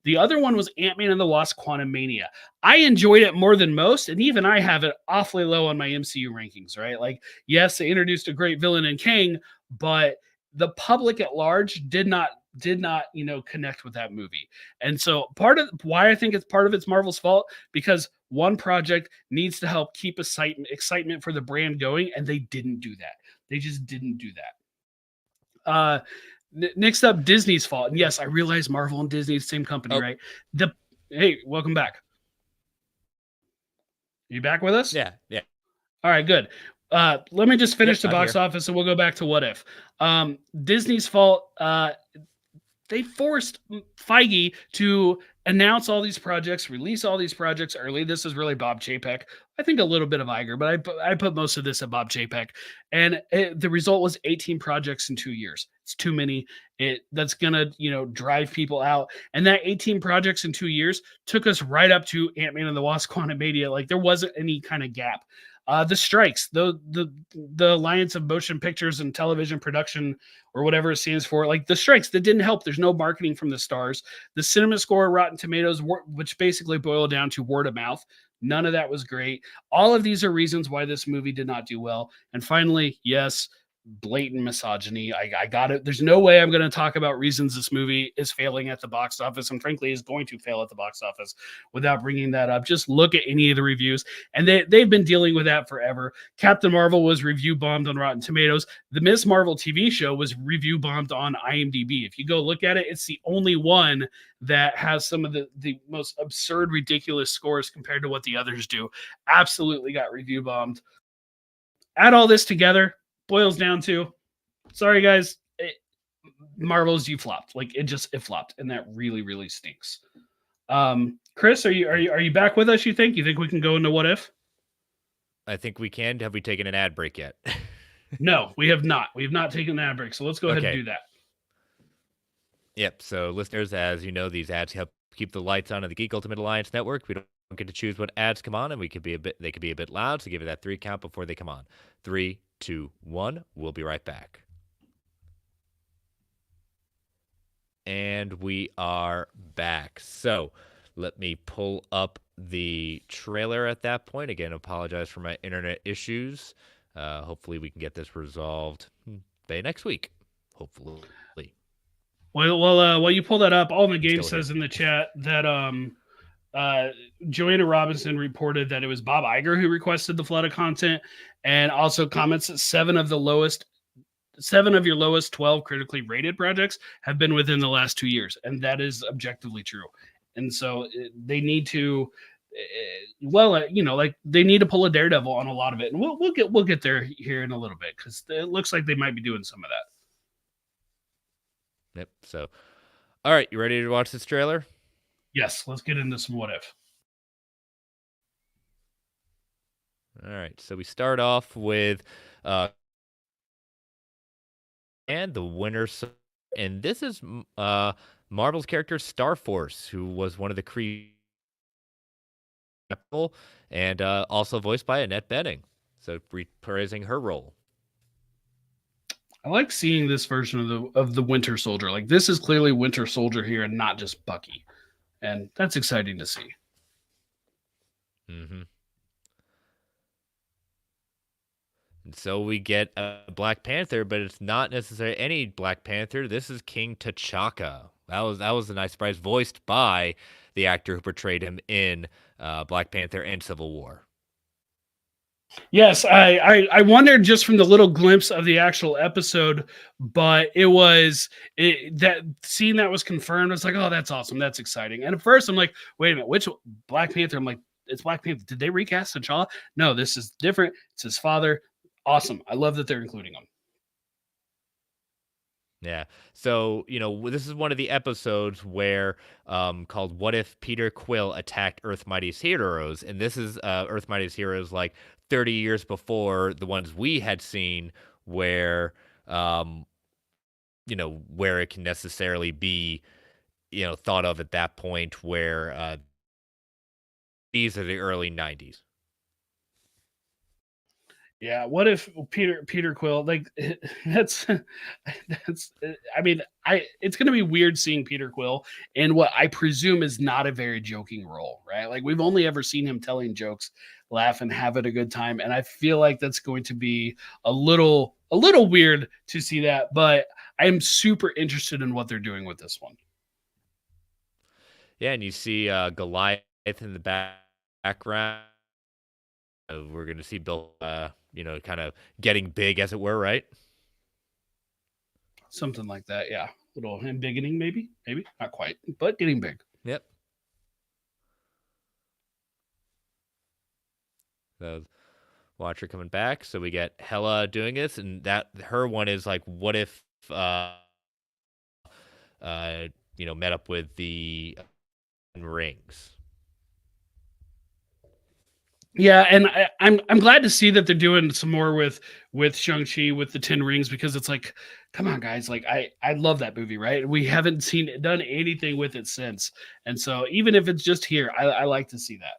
The other one was Ant-Man and the Wasp: Quantumania. I enjoyed it more than most, and even I have it awfully low on my MCU rankings, right? Like, yes, they introduced a great villain in Kang, but the public at large did not connect with that movie. And so part of why I think it's part of it's Marvel's fault, because one project needs to help keep excitement for the brand going, and they didn't do that. They just didn't do that. Next up, Disney's fault. And yes, I realize Marvel and Disney, same company, right? Hey, welcome back. You back with us? Yeah. All right, good. Let me just finish the I'm box here. office and we'll go back to What If. Disney's fault. They forced Feige to announce all these projects, release all these projects early. This is really Bob Chapek. I think a little bit of Iger, but I put most of this at Bob Chapek. And the result was 18 projects in 2 years. It's too many. That's gonna drive people out. And that 18 projects in 2 years took us right up to Ant-Man and the Wasp: Quantumania. Like there wasn't any kind of gap. The strikes, the Alliance of Motion Pictures and Television Production, or whatever it stands for, like the strikes that didn't help. There's no marketing from the stars. The cinema score, Rotten Tomatoes, which basically boiled down to word of mouth. None of that was great. All of these are reasons why this movie did not do well. And finally, yes, blatant misogyny. I got it. There's no way I'm going to talk about reasons this movie is failing at the box office, and frankly is going to fail at the box office, without bringing that up. Just look at any of the reviews, and they've been dealing with that forever. Captain Marvel was review bombed on Rotten Tomatoes. The Ms. Marvel TV show was review bombed on IMDb. If you go look at it, it's the only one that has some of the most absurd, ridiculous scores compared to what the others do. Absolutely got review bombed. Add all this together, boils down to, sorry guys, Marvel's, you flopped. Like it flopped, and that really, really stinks. Chris, are you back with us? You think we can go into What If? I think we can. Have we taken an ad break yet? No, we have not. We have not taken an ad break, so let's go ahead and do that. Yep. So listeners, as you know, these ads help keep the lights on in the Geek Ultimate Alliance network. We don't get to choose what ads come on, and they could be a bit loud, so give it that 3 count before they come on. 3, 2, 1. We'll be right back. And we are back. So let me pull up the trailer at that point. Again, apologize for my internet issues. Hopefully we can get this resolved by next week. Hopefully. Well, while you pull that up, All in the Game says in the chat that Joanna Robinson reported that it was Bob Iger who requested the flood of content, and also comments that 7 of your lowest 12 critically rated projects have been within the last 2 years, and that is objectively true. And so they need to, they need to pull a Daredevil on a lot of it, and we'll get there here in a little bit, because it looks like they might be doing some of that. Yep. So, all right, you ready to watch this trailer? Yes, let's get into some What If. All right, so we start off with and the winner, and this is Marvel's character Star Force, who was one of the Kree, and also voiced by Annette Bening, so reprising her role. I like seeing this version of the Winter Soldier. Like, this is clearly Winter Soldier here and not just Bucky, and that's exciting to see. Mm-hmm. And so we get a Black Panther, but it's not necessarily any Black Panther. This is King T'Chaka. That was a nice surprise, voiced by the actor who portrayed him in Black Panther and Civil War. Yes, I wondered just from the little glimpse of the actual episode, but that scene that was confirmed. I was like, oh, that's awesome, that's exciting. And at first, I'm like, wait a minute, which Black Panther? I'm like, it's Black Panther. Did they recast T'Challa? No, this is different. It's his father. Awesome. I love that they're including him. Yeah. So, this is one of the episodes where called What If Peter Quill Attacked Earth Mightiest Heroes? And this is Earth Mightiest Heroes like 30 years before the ones we had seen where um, where it can necessarily be, thought of at that point where these are the early 90s. Yeah, what if Peter Quill like that's that's I mean, I it's going to be weird seeing Peter Quill in what I presume is not a very joking role, right? Like we've only ever seen him telling jokes, laugh and having a good time, and I feel like that's going to be a little weird to see that, but I'm super interested in what they're doing with this one. Yeah, and you see Goliath in the background. We're going to see Bill, kind of getting big, as it were, right? Something like that, yeah. Little embiggening maybe, not quite, but getting big. Yep. So Watcher coming back. So we get Hela doing this, and that her one is like, what if, met up with the rings? Yeah, and I'm glad to see that they're doing some more with Shang-Chi with the Ten Rings because it's like, come on, guys, like I love that movie, right? We haven't done anything with it since, and so even if it's just here, I like to see that.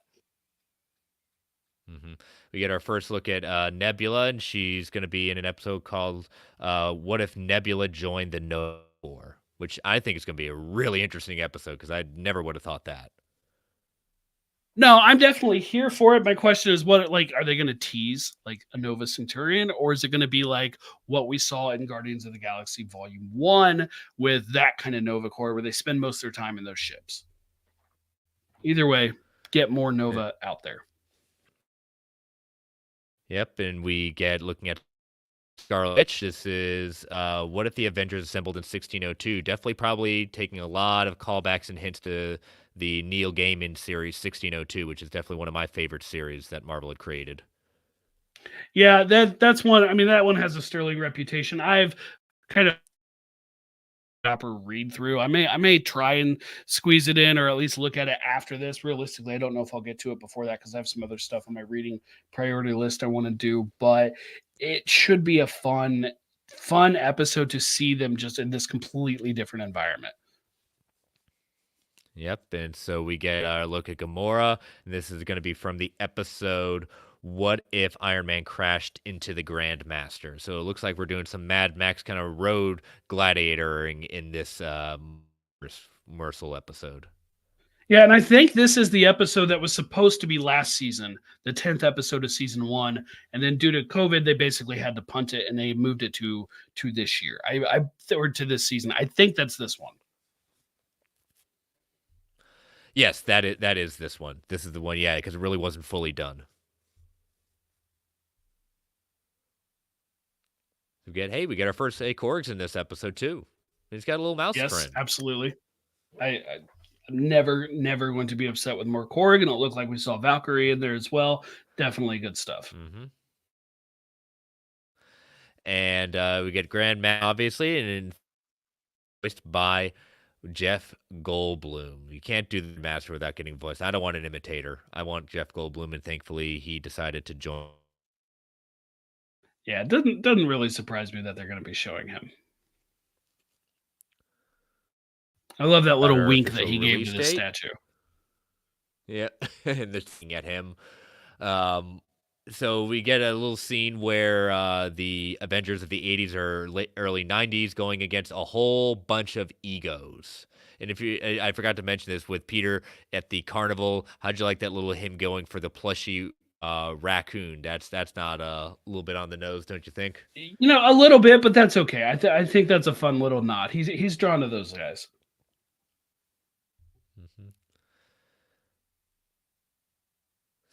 hmm We get our first look at Nebula, and she's going to be in an episode called "What If Nebula Joined the No War," which I think is going to be a really interesting episode because I never would have thought that. No, I'm definitely here for it. My question is, what like are they going to tease like a Nova Centurion, or is it going to be like what we saw in Guardians of the Galaxy Volume One with that kind of Nova Corps, where they spend most of their time in those ships? Either way, get more Uh, Nova out there. Yep, and we get looking at Scarlet Witch. This is what if the Avengers assembled in 1602? Definitely, probably taking a lot of callbacks and hints to the Neil Gaiman series 1602, which is definitely one of my favorite series that Marvel had created. Yeah, that's one. I mean, that one has a sterling reputation. I've kind of proper read through. I may try and squeeze it in or at least look at it after this. Realistically, I don't know if I'll get to it before that because I have some other stuff on my reading priority list I want to do. But it should be a fun episode to see them just in this completely different environment. Yep, and so we get our look at Gamora, and this is going to be from the episode "What If Iron Man Crashed into the Grand Master?" So it looks like we're doing some Mad Max kind of road gladiatoring in this Mercil episode. Yeah, and I think this is the episode that was supposed to be last season, the 10th episode of season 1, and then due to COVID they basically had to punt it and they moved it to this year. Or to this season. I think that's this one. Yes, that is this one. This is the one, yeah, because it really wasn't fully done. We get our first A Korgs in this episode too. He's got a little mouse Yes, friend. absolutely. I'm never going to be upset with more Korg, and it looked like we saw Valkyrie in there as well. Definitely good stuff. And we get Grand Man, obviously, and voiced by Jeff Goldblum. You can't do the master without getting voiced. I don't want an imitator. I want Jeff Goldblum, and thankfully he decided to join. Yeah, it doesn't really surprise me that they're going to be showing him. I love that About little our wink that official he gave to release the date. statue. Yeah, and they're looking at him. Um, so we get a little scene where the Avengers of the 80s or early 90s going against a whole bunch of egos. And if you, I forgot to mention this with Peter at the carnival. How'd you like that little him going for the plushy raccoon? That's not a little bit on the nose, don't you think? A little bit, but that's okay. I think that's a fun little nod. He's drawn to those guys. hmm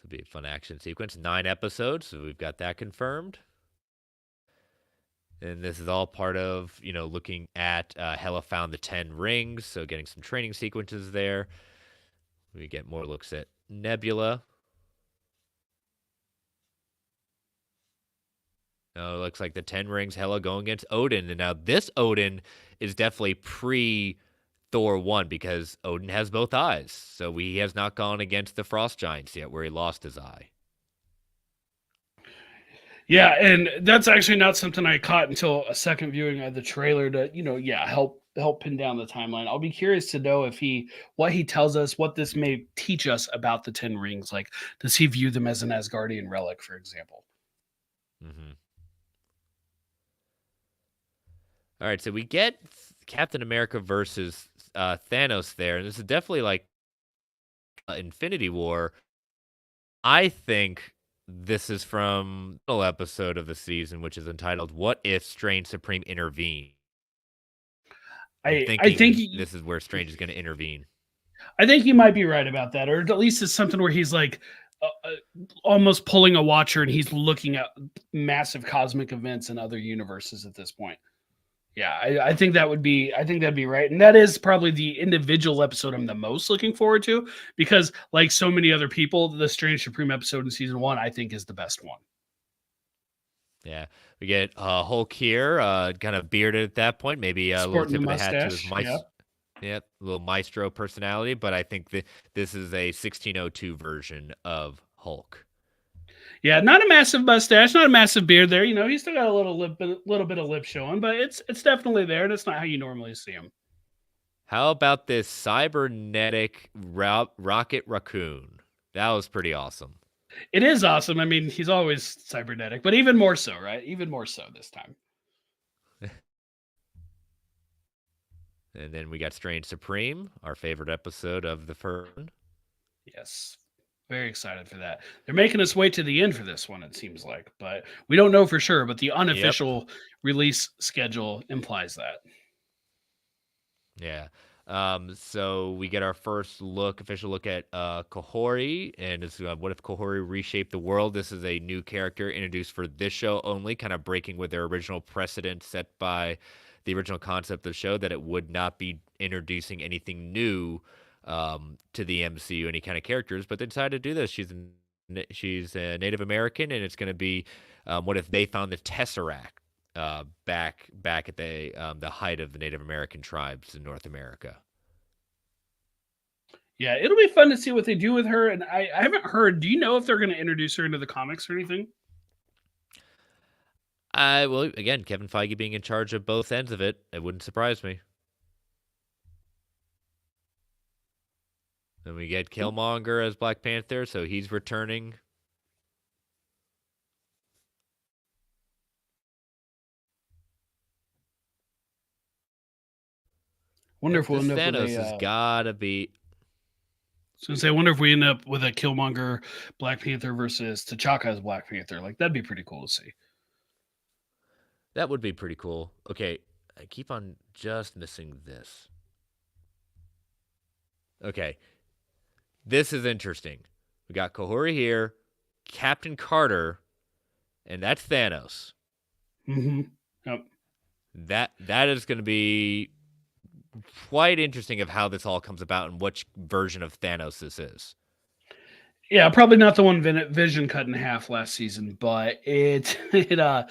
It'll be a fun action sequence. 9 episodes, so we've got that confirmed. And this is all part of, looking at Hela found the 10 rings, so getting some training sequences there. We get more looks at Nebula. Oh, it looks like the 10 rings, Hela going against Odin. And now this Odin is definitely pre Thor 1 because Odin has both eyes. So he has not gone against the Frost Giants yet, where he lost his eye. Yeah, and that's actually not something I caught until a second viewing of the trailer to, help pin down the timeline. I'll be curious to know what he tells us, what this may teach us about the 10 rings. Like, does he view them as an Asgardian relic, for example? Mm-hmm. All right, so we get Captain America versus Thanos there, and this is definitely like Infinity War. I think this is from the episode of the season, which is entitled "What If Strange Supreme Intervened?" I think this is where Strange is going to intervene. I think you might be right about that, or at least it's something where he's like almost pulling a Watcher and he's looking at massive cosmic events in other universes at this point. Yeah, I think that'd be right, and that is probably the individual episode I'm the most looking forward to because, like so many other people, the Strange Supreme episode in season 1 I think is the best one. Yeah, we get Hulk here, kind of bearded at that point, maybe a little tip of the hat to his little maestro personality, but I think this is a 1602 version of Hulk. Yeah, not a massive mustache, not a massive beard there. He's still got a little bit of lip showing, but it's definitely there, and it's not how you normally see him. How about this cybernetic rocket raccoon? That was pretty awesome. It is awesome. I mean, he's always cybernetic, but even more so, right? Even more so this time. And then we got Strange Supreme, our favorite episode of the first. Yes. Very excited for that. They're making us wait to the end for this one, it seems like, but we don't know for sure. But the unofficial release schedule implies that. Yeah. So we get our first official look at Kahori, and it's what if Kahori reshaped the world? This is a new character introduced for this show only, kind of breaking with their original precedent set by the original concept of the show that it would not be introducing anything new to the MCU, any kind of characters, but they decided to do this. She's a Native American, and it's going to be what if they found the Tesseract back at the height of the Native American tribes in North America. Yeah, it'll be fun to see what they do with her. And I haven't heard. Do you know if they're going to introduce her into the comics or anything? Well, again, Kevin Feige being in charge of both ends of it wouldn't surprise me. Then we get Killmonger as Black Panther, so he's returning. Wonder if we'll end up Thanos has gotta be. I wonder if we end up with a Killmonger Black Panther versus T'Chaka as Black Panther. Like, that'd be pretty cool to see. That would be pretty cool. Okay, I keep on just missing this. Okay, this is interesting. We got Kahori here, Captain Carter, and that's Thanos. Mm-hmm. Yep. That is going to be quite interesting of how this all comes about and which version of Thanos this is. Yeah, probably not the one Vision cut in half last season, but I'm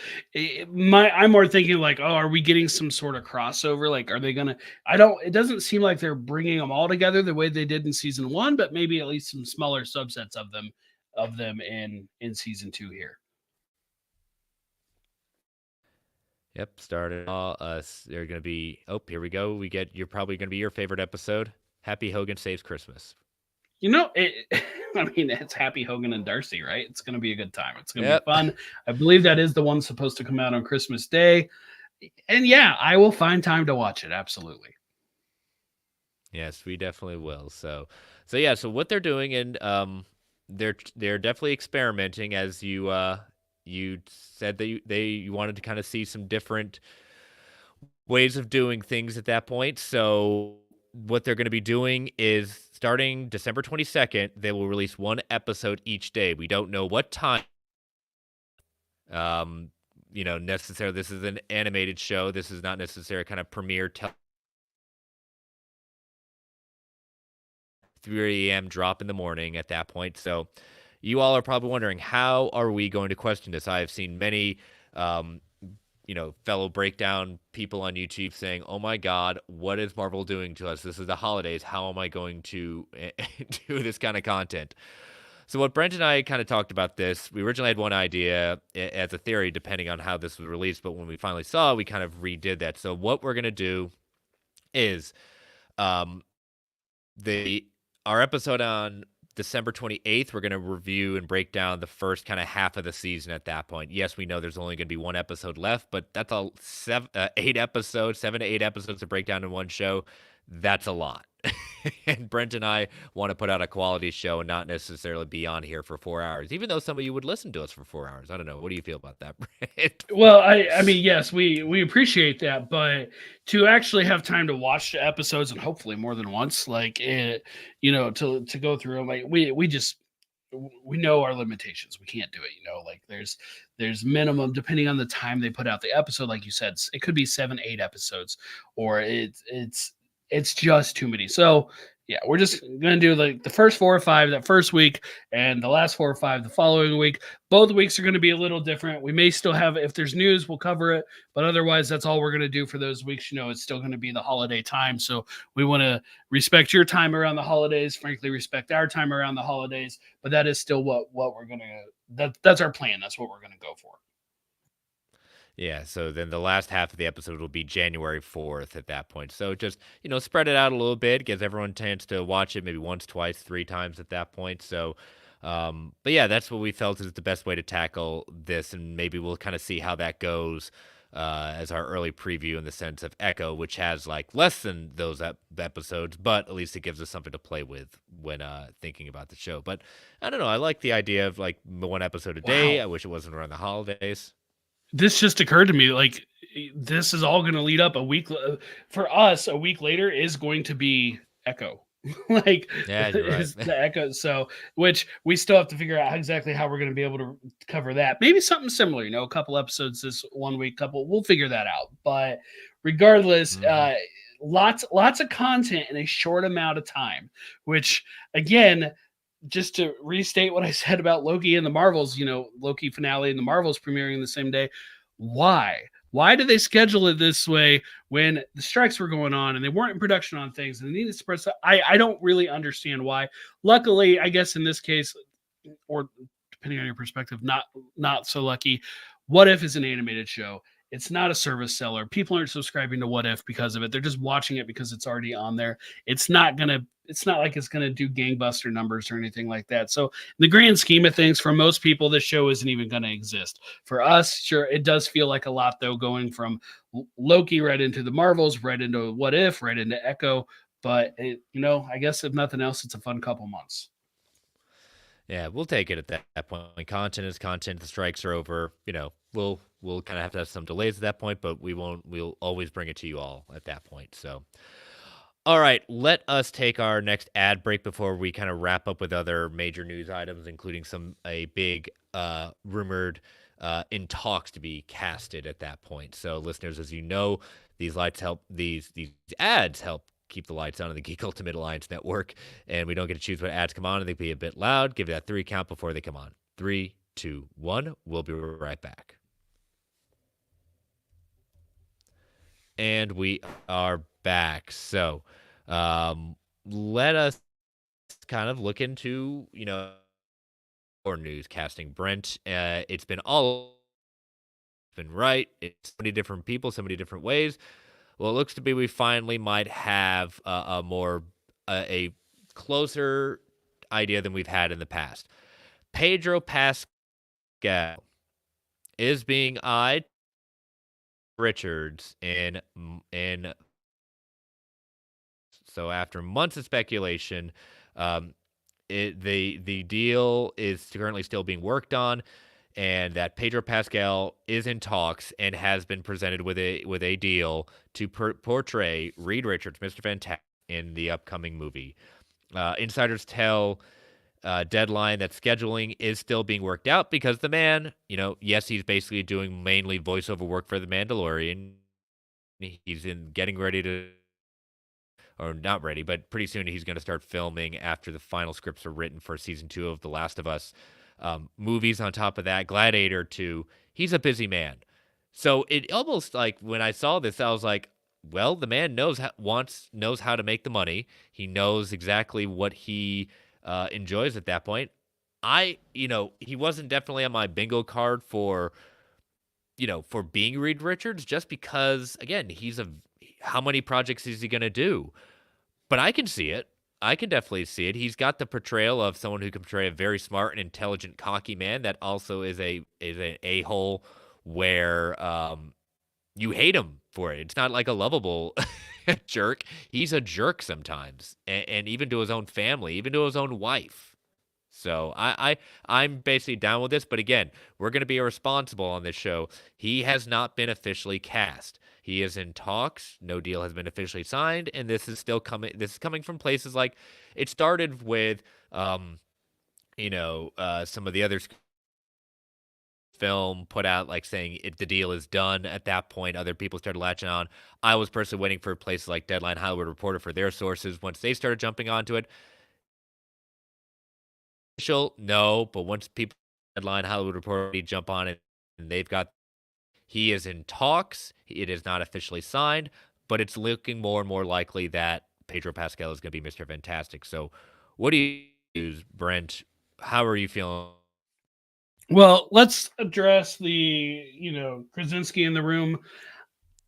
more thinking like, oh, are we getting some sort of crossover? Like, are they gonna? It doesn't seem like they're bringing them all together the way they did in season 1, but maybe at least some smaller subsets of them in season 2 here. Yep, started all us. They're gonna be. Oh, here we go. You're probably gonna be your favorite episode. Happy Hogan Saves Christmas. I mean, it's Happy Hogan and Darcy, right? It's going to be a good time. It's going to be fun. I believe that is the one supposed to come out on Christmas Day. And yeah, I will find time to watch it. Absolutely. Yes, we definitely will. So yeah, so what they're doing, and they're definitely experimenting, as you said that you wanted to kind of see some different ways of doing things at that point. So what they're going to be doing is starting December 22nd, they will release one episode each day. We don't know what time. Um, necessarily, this is an animated show. This is not necessarily kind of premiere 3 a.m. drop in the morning at that point. So you all are probably wondering, how are we going to question this? I have seen many, fellow breakdown people on YouTube saying, "Oh my God, what is Marvel doing to us? This is the holidays. How am I going to do this kind of content?" So what Brent and I kind of talked about this, we originally had one idea as a theory, depending on how this was released. But when we finally saw it, we kind of redid that. So what we're going to do is um, our episode on December 28th, we're going to review and break down the first kind of half of the season at that point. Yes, we know there's only going to be one episode left, but that's all 7 to 8 episodes to break down in one show. That's a lot. And Brent and I want to put out a quality show and not necessarily be on here for 4 hours, even though some of you would listen to us for 4 hours. I don't know. What do you feel about that, Brent? Well, I mean, yes, we appreciate that, but to actually have time to watch the episodes and hopefully more than once, like to go through them, like we know our limitations. We can't do it, like there's minimum depending on the time they put out the episode. Like you said, it could be 7, 8 episodes, or it's just too many. So yeah, we're just gonna do like the first 4 or 5 that first week, and the last 4 or 5 the following week. Both weeks are going to be a little different. We may still have, if there's news, we'll cover it, but otherwise, that's all we're going to do for those weeks. It's still going to be the holiday time, so we want to respect your time around the holidays. Frankly, respect our time around the holidays, but that is still what we're gonna. That's our plan. That's what we're going to go for. Yeah, so then the last half of the episode will be January 4th at that point. So just, spread it out a little bit, gives everyone a chance to watch it maybe once, twice, 3 times at that point. So, but yeah, that's what we felt is the best way to tackle this. And maybe we'll kind of see how that goes as our early preview in the sense of Echo, which has like less than those episodes, but at least it gives us something to play with when thinking about the show. But I don't know. I like the idea of like 1 episode a day. Wow. I wish it wasn't around the holidays. This just occurred to me, like this is all going to lead up a week for us. A week later is going to be Echo. Like Yeah, you're right. is the Echo. So which we still have to figure out exactly how we're going to be able to cover that. Maybe something similar, a couple episodes this 1 week, we'll figure that out. But regardless, lots of content in a short amount of time, which again, just to restate what I said about Loki and the Marvels, Loki finale and the Marvels premiering the same day. Why? Why did they schedule it this way when the strikes were going on and they weren't in production on things and they needed to spread stuff? I don't really understand why. Luckily, I guess in this case, or depending on your perspective, not so lucky. What If is an animated show. It's not a service seller. People aren't subscribing to What If because of it. They're just watching it because it's already on there. It's not like it's gonna do gangbuster numbers or anything like that. So in the grand scheme of things, for most people, this show isn't even gonna exist. For us, sure, it does feel like a lot though, going from Loki right into the Marvels, right into What If, right into Echo. But I guess if nothing else, it's a fun couple months. Yeah, we'll take it at that point. Content is content. The strikes are over. We'll kind of have to have some delays at that point, but we won't. We'll always bring it to you all at that point. So, all right, let us take our next ad break before we kind of wrap up with other major news items, including a big rumored in talks to be casted at that point. So, listeners, as you know, these ads help keep the lights on in the Geek Ultimate Alliance Network, and we don't get to choose what ads come on, and they can be a bit loud. Give that 3 count before they come on. 3, 2, 1. We'll be right back. And we are back. So let us kind of look into, more news casting. Brent, it's been right. It's so many different people, so many different ways. Well, it looks to be we finally might have a closer idea than we've had in the past. Pedro Pascal is being eyed Richards in so after months of speculation, the deal is currently still being worked on, and that Pedro Pascal is in talks and has been presented with a deal to portray Reed Richards, Mr. Fantastic, in the upcoming movie. Insiders tell Deadline that scheduling is still being worked out because the man, yes, he's basically doing mainly voiceover work for The Mandalorian. He's in getting ready to, or not ready, but pretty soon he's going to start filming after the final scripts are written for season 2 of The Last of Us. Movies on top of that, Gladiator 2. He's a busy man. So it almost like when I saw this, I was like, well, the man knows how to make the money. He knows exactly what he enjoys at that point. He wasn't definitely on my bingo card for being Reed Richards, just because, again, how many projects is he going to do? But I can see it. I can definitely see it. He's got the portrayal of someone who can portray a very smart and intelligent, cocky man that also is an a-hole where you hate him for it. It's not like a lovable jerk. He's a jerk sometimes, and even to his own family, even to his own wife. So I'm basically down with this, but again, we're going to be irresponsible on this show. He has not been officially cast. He is in talks. No deal has been officially signed, and this is still coming. This is coming from places like it started with, some of the other film put out like saying the deal is done. At that point, other people started latching on. I was personally waiting for places like Deadline, Hollywood Reporter for their sources. Once they started jumping onto it, official, no, but once people Deadline, Hollywood Reporter jump on it, and he is in talks. It is not officially signed, but it's looking more and more likely that Pedro Pascal is going to be Mr. Fantastic. So, what do you use, Brent? How are you feeling? Well, let's address Krasinski in the room.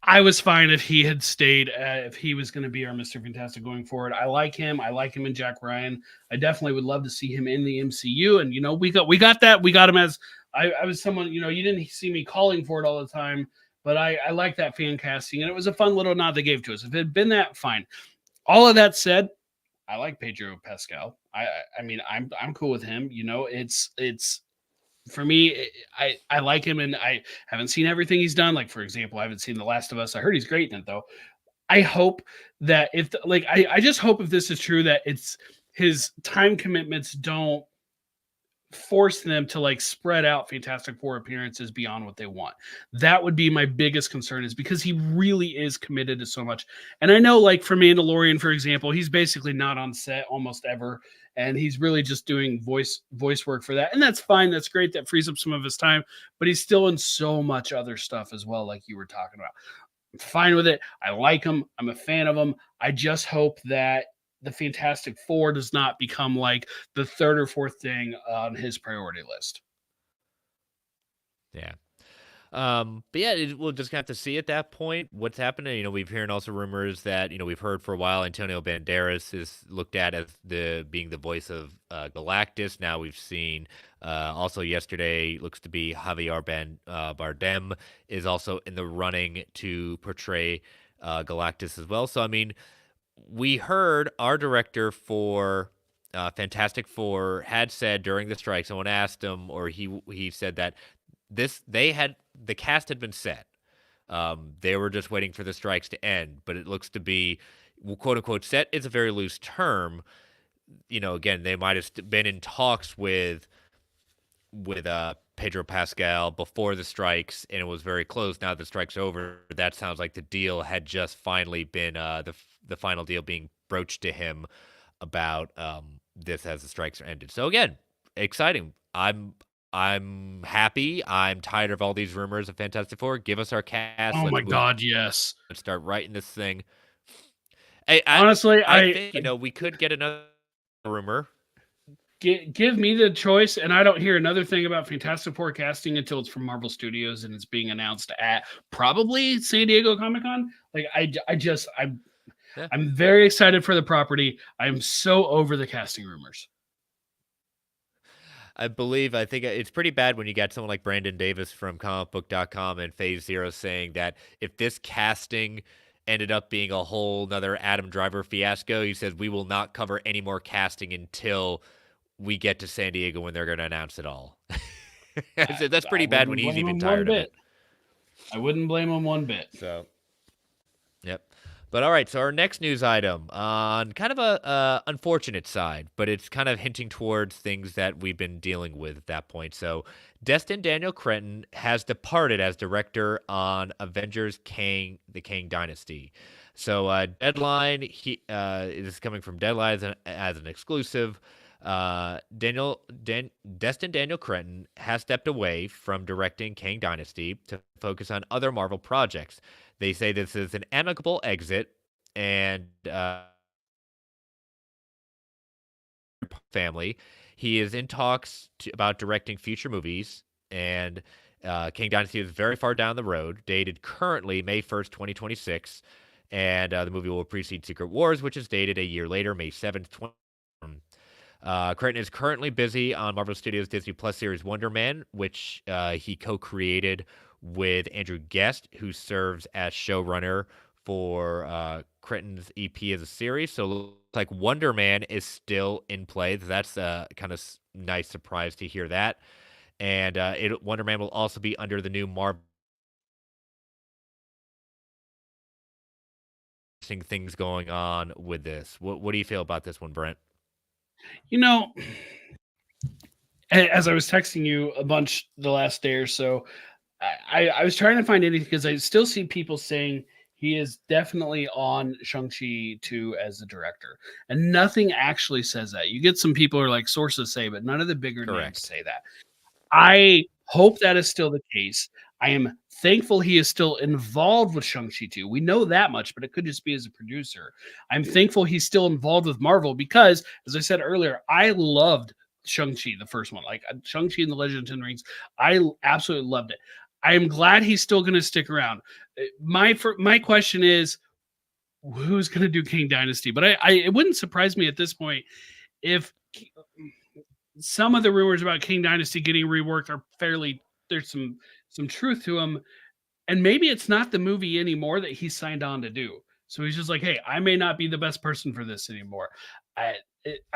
I was fine if he had stayed, if he was going to be our Mr. Fantastic going forward. I like him. I like him in Jack Ryan. I definitely would love to see him in the MCU. And, we got that. We got him as, I was someone, you didn't see me calling for it all the time, but I like that fan casting. And it was a fun little nod they gave to us. If it had been that, fine. All of that said, I like Pedro Pascal. I mean, I'm cool with him. It's for me, I like him, and I haven't seen everything he's done. Like, for example, I haven't seen The Last of Us. I heard he's great in it, though. I hope that I just hope if this is true that it's his time commitments don't force them to spread out Fantastic Four appearances beyond what they want. That would be my biggest concern, is because he really is committed to so much. And I know, like, for Mandalorian, for example, he's basically not on set almost ever, and he's really just doing voice work for that. And that's fine. That's great. That frees up some of his time, but he's still in so much other stuff as well, like you were talking about. I'm fine with it. I like him. I'm a fan of him. I just hope that the Fantastic Four does not become like the third or fourth thing on his priority list. Yeah. But yeah, we'll just have to see at that point what's happening. We've hearing also rumors that, we've heard for a while Antonio Banderas is looked at as being the voice of Galactus. Now we've seen also yesterday looks to be Javier Bardem is also in the running to portray Galactus as well. So, I mean, we heard our director for Fantastic Four had said during the strike, someone asked him, or he said that the cast had been set. They were just waiting for the strikes to end, but it looks to be, quote unquote, set is a very loose term. Again, they might have been in talks with Pedro Pascal before the strikes, and it was very close. Now the strike's over. That sounds like the deal had just finally been the final deal being broached to him about this as the strikes are ended. So again, exciting. I'm happy. I'm tired of all these rumors of Fantastic Four. Give us our cast. Oh my God, yes. Let's start writing this thing. Honestly, I think we could get another rumor. Give me the choice, and I don't hear another thing about Fantastic Four casting until it's from Marvel Studios and it's being announced at probably San Diego Comic-Con. Like, I'm very excited for the property. I'm so over the casting rumors. I think it's pretty bad when you got someone like Brandon Davis from comicbook.com and Phase Zero saying that if this casting ended up being a whole nother Adam Driver fiasco, he says we will not cover any more casting until we get to San Diego when they're going to announce it all. I said that's pretty bad when he's even tired of it. I wouldn't blame him one bit. So, yep. But all right, so our next news item on kind of a unfortunate side, but it's kind of hinting towards things that we've been dealing with at that point. So Destin Daniel Cretton has departed as director on Avengers the Kang Dynasty. So Deadline, this is coming from Deadline as an exclusive. Destin Daniel Cretton has stepped away from directing Kang Dynasty to focus on other Marvel projects. They say this is an amicable exit, and family. He is in talks about directing future movies, and King Dynasty is very far down the road, dated currently May 1st, 2026. And the movie will precede Secret Wars, which is dated a year later, May 7th, 20. Creighton is currently busy on Marvel Studios' Disney Plus series Wonder Man, which he co-created with Andrew Guest, who serves as showrunner for Creighton's EP as a series. So it looks like Wonder Man is still in play. That's a kind of nice surprise to hear that. And Wonder Man will also be under the new Marvel things going on with this. What do you feel about this one, Brent? You know, as I was texting you a bunch the last day or so, I was trying to find anything because I still see people saying he is definitely on Shang-Chi 2 as the director. And nothing actually says that. You get some people who are like sources say, but none of the bigger names Correct. say that. I hope that is still the case. I am thankful he is still involved with Shang-Chi 2. We know that much, but it could just be as a producer. I'm thankful he's still involved with Marvel because, as I said earlier, I loved Shang-Chi, the first one. Like Shang-Chi and the Legend of Ten Rings, I absolutely loved it. I am glad he's still going to stick around. My question is, who's going to do King Dynasty? But it wouldn't surprise me at this point if some of the rumors about King Dynasty getting reworked are fairly there's some truth to them, and maybe it's not the movie anymore that he signed on to do. So he's just like, hey, I may not be the best person for this anymore. I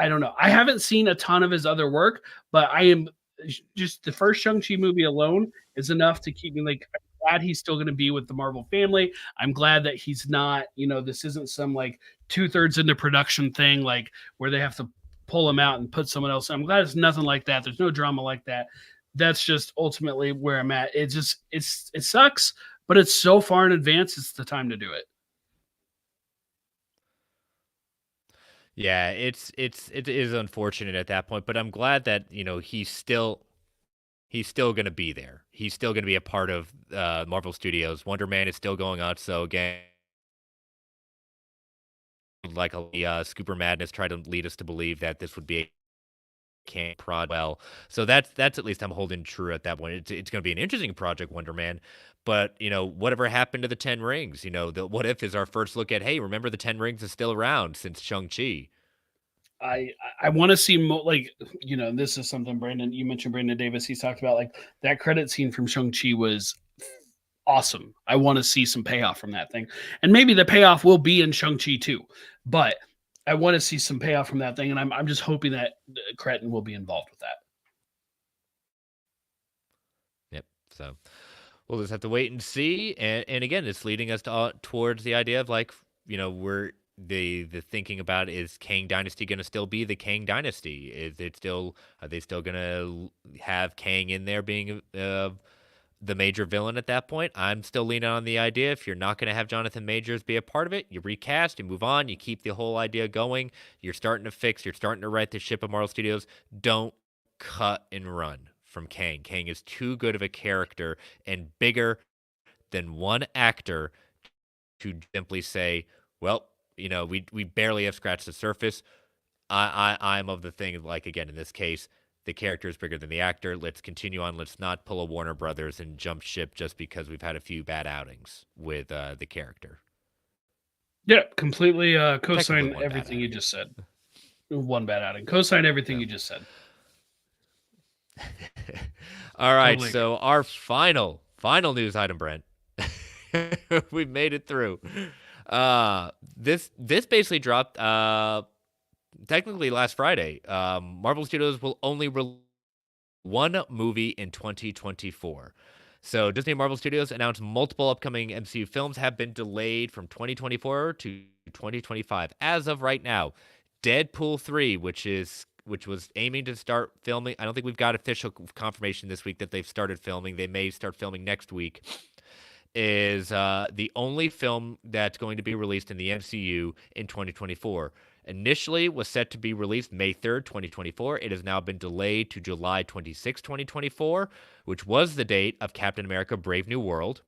don't know. I haven't seen a ton of his other work, but I am just the first Shang-Chi movie alone is enough to keep me like I'm glad he's still going to be with the Marvel family. I'm glad that he's not, this isn't some like 2/3 into production thing, like where they have to pull him out and put someone else. I'm glad it's nothing like that. There's no drama like that. That's just ultimately where I'm at. It sucks, but it's so far in advance. It's the time to do it. Yeah, it is unfortunate at that point, but I'm glad that he's still going to be there. He's still going to be a part of Marvel Studios. Wonder Man is still going on. So again, like a Scooper Madness tried to lead us to believe that this would be a can't prod well. So that's at least I'm holding true at that point. It's going to be an interesting project, Wonder Man. But whatever happened to the Ten Rings? The what if is our first look at. Hey, remember the Ten Rings is still around since Shang-Chi. I want to see like this is something Brandon you mentioned Brandon Davis he's talked about like that credit scene from Shang-Chi was awesome. I want to see some payoff from that thing. And maybe the payoff will be in Shang-Chi too. But I want to see some payoff from that thing and I'm just hoping that Cretton will be involved with that. Yep. So we'll just have to wait and see. And again, it's leading us towards the idea of like, we're the thinking about is Kang Dynasty going to still be the Kang Dynasty? Are they still going to have Kang in there being the major villain at that point? I'm still leaning on the idea if you're not going to have Jonathan Majors be a part of it, you recast, you move on, you keep the whole idea going. You're starting to right the ship of Marvel Studios. Don't cut and run from Kang. Kang is too good of a character and bigger than one actor to simply say, well, we barely have scratched the surface. I'm of the thing, like, again, in this case, the character is bigger than the actor. Let's continue on. Let's not pull a Warner Brothers and jump ship just because we've had a few bad outings with the character. Yeah, completely Technically co-sign one bad everything you outing. just said. One bad outing. Co-sign everything So. you just said. All right, Totally agree. so our final news item, Brent. We made it through. This basically dropped technically last Friday. Marvel Studios will only release one movie in 2024. So Disney and Marvel Studios announced multiple upcoming MCU films have been delayed from 2024 to 2025. As of right now, Deadpool 3, which was aiming to start filming. I don't think we've got official confirmation this week that they've started filming. They may start filming next week. Is the only film that's going to be released in the MCU in 2024. Initially was set to be released May 3rd, 2024. It has now been delayed to July 26, 2024, which was the date of Captain America Brave New World.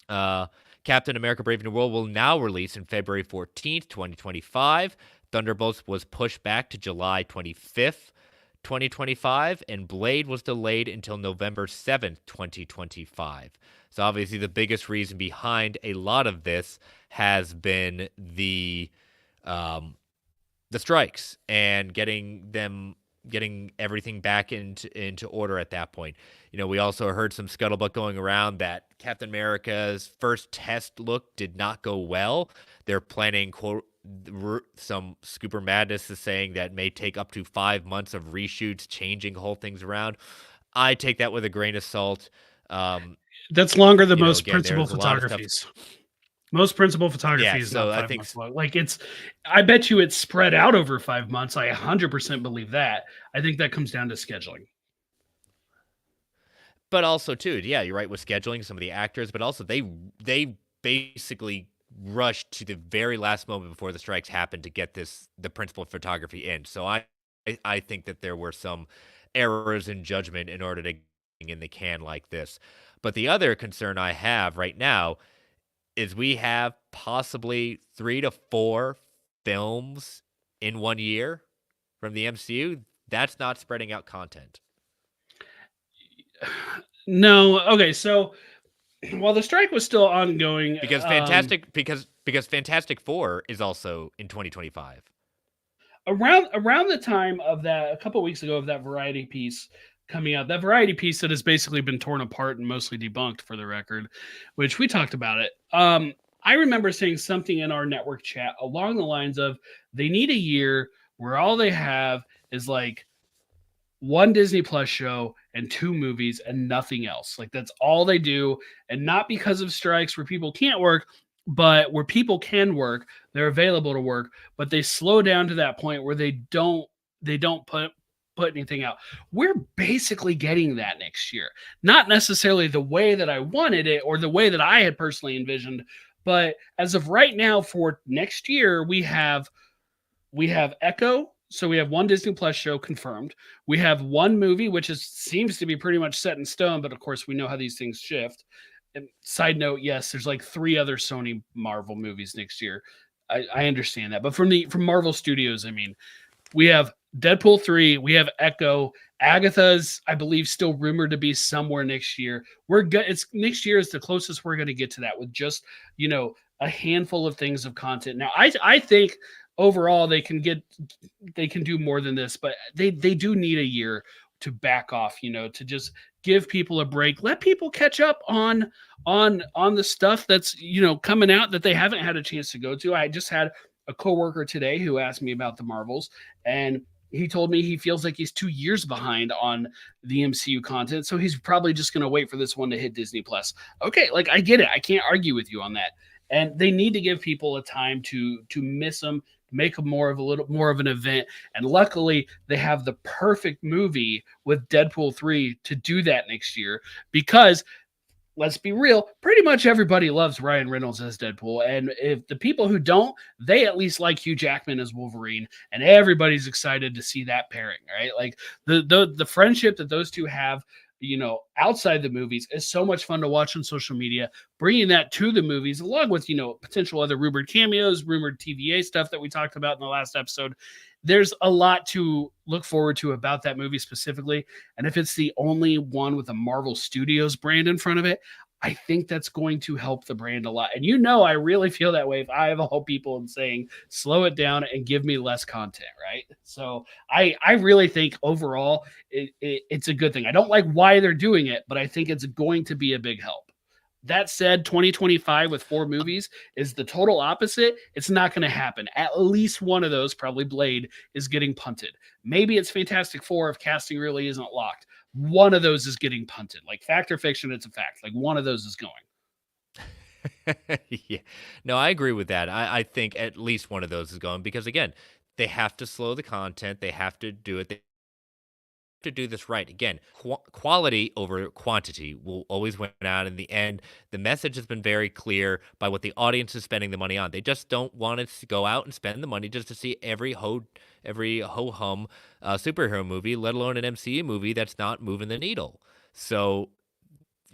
Captain America Brave New World will now release in February 14th, 2025. Thunderbolts was pushed back to July 25th, 2025, and Blade was delayed until November 7th, 2025. So obviously the biggest reason behind a lot of this has been the strikes and getting everything back into order at that point. You know, we also heard some scuttlebutt going around that Captain America's first test look did not go well. They're planning, quote, some Scooper Madness is saying that may take up to 5 months of reshoots, changing whole things around. I take that with a grain of salt. That's longer than most again, principal photographies. Most principal photography is not 5 months long. Like I bet you it's spread out over 5 months. I 100% believe that. I think that comes down to scheduling. But also, too, yeah, you're right with scheduling some of the actors, but also they basically rushed to the very last moment before the strikes happened to get the principal photography in. So I think that there were some errors in judgment in order to get in the can like this. But the other concern I have right now is we have possibly 3 to 4 films in 1 year from the MCU. That's not spreading out content. No. Okay. So while the strike was still ongoing, because Fantastic Four is also in 2025. Around the time of that, a couple of weeks ago, of that Variety piece coming out, that Variety piece that has basically been torn apart and mostly debunked, for the record, which we talked about it. I remember saying something in our network chat along the lines of, they need a year where all they have is like 1 Disney Plus show and 2 movies and nothing else. Like, that's all they do. And not because of strikes where people can't work, but where people can work, they're available to work, but they slow down to that point where they don't put anything out. We're basically getting that next year. Not necessarily the way that I wanted it or the way that I had personally envisioned, but as of right now for next year, we have Echo. So we have 1 Disney Plus show confirmed. We have 1 movie, which seems to be pretty much set in stone, but of course we know how these things shift. And side note, yes, there's like 3 other Sony Marvel movies next year. I understand that, but from Marvel Studios, I mean, we have Deadpool 3, we have Echo, Agatha's, I believe, still rumored to be somewhere next year. It's next year is the closest we're going to get to that, with just, a handful of things of content. Now, I think overall they can do more than this, but they do need a year to back off, to just give people a break, let people catch up on the stuff that's, coming out that they haven't had a chance to go to. I just had a coworker today who asked me about the Marvels, and he told me he feels like he's 2 years behind on the MCU content. So he's probably just going to wait for this one to hit Disney Plus. Okay. Like, I get it. I can't argue with you on that. And they need to give people a time to miss them, make a little more of an event. And luckily they have the perfect movie with Deadpool 3 to do that next year, because let's be real, pretty much everybody loves Ryan Reynolds as Deadpool. And if the people who don't, they at least like Hugh Jackman as Wolverine, and everybody's excited to see that pairing, right? Like the friendship that those two have, outside the movies is so much fun to watch on social media. Bringing that to the movies, along with, potential other rumored cameos, rumored TVA stuff that we talked about in the last episode. There's a lot to look forward to about that movie specifically. And if it's the only one with a Marvel Studios brand in front of it, I think that's going to help the brand a lot. And I really feel that way if I have all people and saying, slow it down and give me less content, right? So I really think overall it's a good thing. I don't like why they're doing it, but I think it's going to be a big help. That said, 2025 with 4 movies is the total opposite. It's not going to happen. At least one of those, probably Blade, is getting punted. Maybe it's Fantastic Four if casting really isn't locked. one of those is getting punted. Like fact or fiction, it's a fact. Like one of those is going. Yeah. No, I agree with that. I think at least one of those is going because again, they have to slow the content. They have to do it. They have to do this right. Again, quality over quantity will always win out in the end. The message has been very clear by what the audience is spending the money on. They just don't want us to go out and spend the money just to see every ho hum superhero movie, let alone an MCU movie that's not moving the needle. So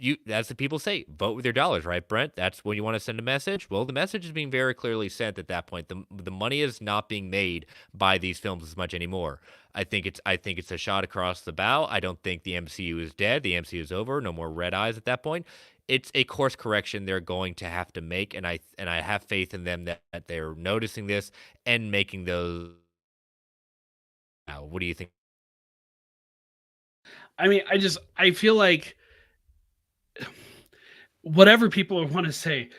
you as the people say, vote with your dollars, right, Brent? That's when you want to send a message. Well, the message is being very clearly sent at that point. The money is not being made by these films as much anymore. I think it's a shot across the bow. I don't think the MCU is dead. The MCU is over. No more red eyes at that point. It's a course correction they're going to have to make, and I have faith in them that they're noticing this and making those. Now, what do you think? I mean, I feel like whatever people want to say,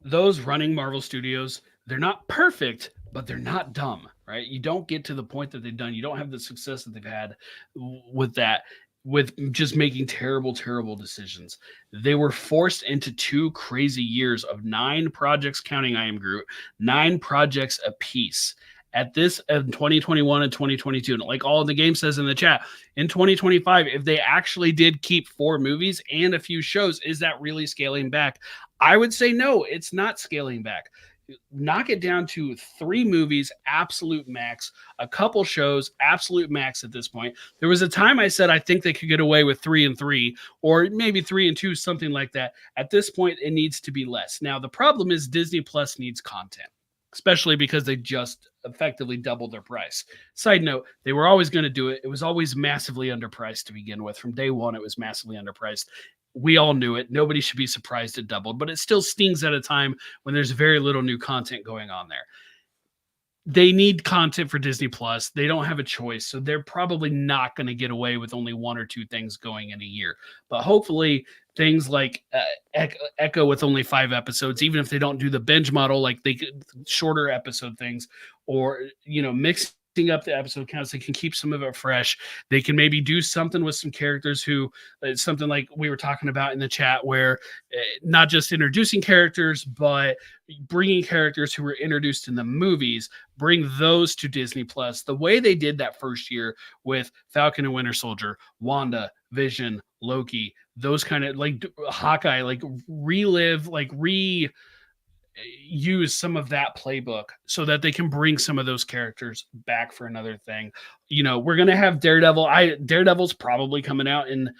those running Marvel Studios, they're not perfect, but they're not dumb, right? You don't get to the point that they've done. You don't have the success that they've had with that, with just making terrible, terrible decisions. They were forced into 2 crazy years of 9 projects, counting I Am Groot, 9 projects apiece. At this in 2021 and 2022, and like all the game says in the chat, in 2025, if they actually did keep 4 movies and a few shows, is that really scaling back? I would say no, it's not scaling back. Knock it down to 3 movies, absolute max, a couple shows, absolute max at this point. There was a time I said I think they could get away with 3 and 3, or maybe 3 and 2, something like that. At this point, it needs to be less. Now, the problem is Disney Plus needs content, especially because they just effectively doubled their price. Side note, they were always going to do it. It was always massively underpriced to begin with. From day one, it was massively underpriced. We all knew it. Nobody should be surprised it doubled, but it still stings at a time when there's very little new content going on there. They need content for Disney Plus. They don't have a choice. So they're probably not going to get away with only 1 or 2 things going in a year. But hopefully, things like Echo with only 5 episodes, even if they don't do the binge model, like they could shorter episode things, or, mixing up the episode counts, they can keep some of it fresh. They can maybe do something with some characters who, something like we were talking about in the chat, where not just introducing characters, but bringing characters who were introduced in the movies, bring those to Disney Plus the way they did that first year with Falcon and Winter Soldier, Wanda, Vision, Loki, those kind of, like Hawkeye, like relive, like reuse some of that playbook so that they can bring some of those characters back for another thing. We're gonna have Daredevil. Daredevil's probably coming out in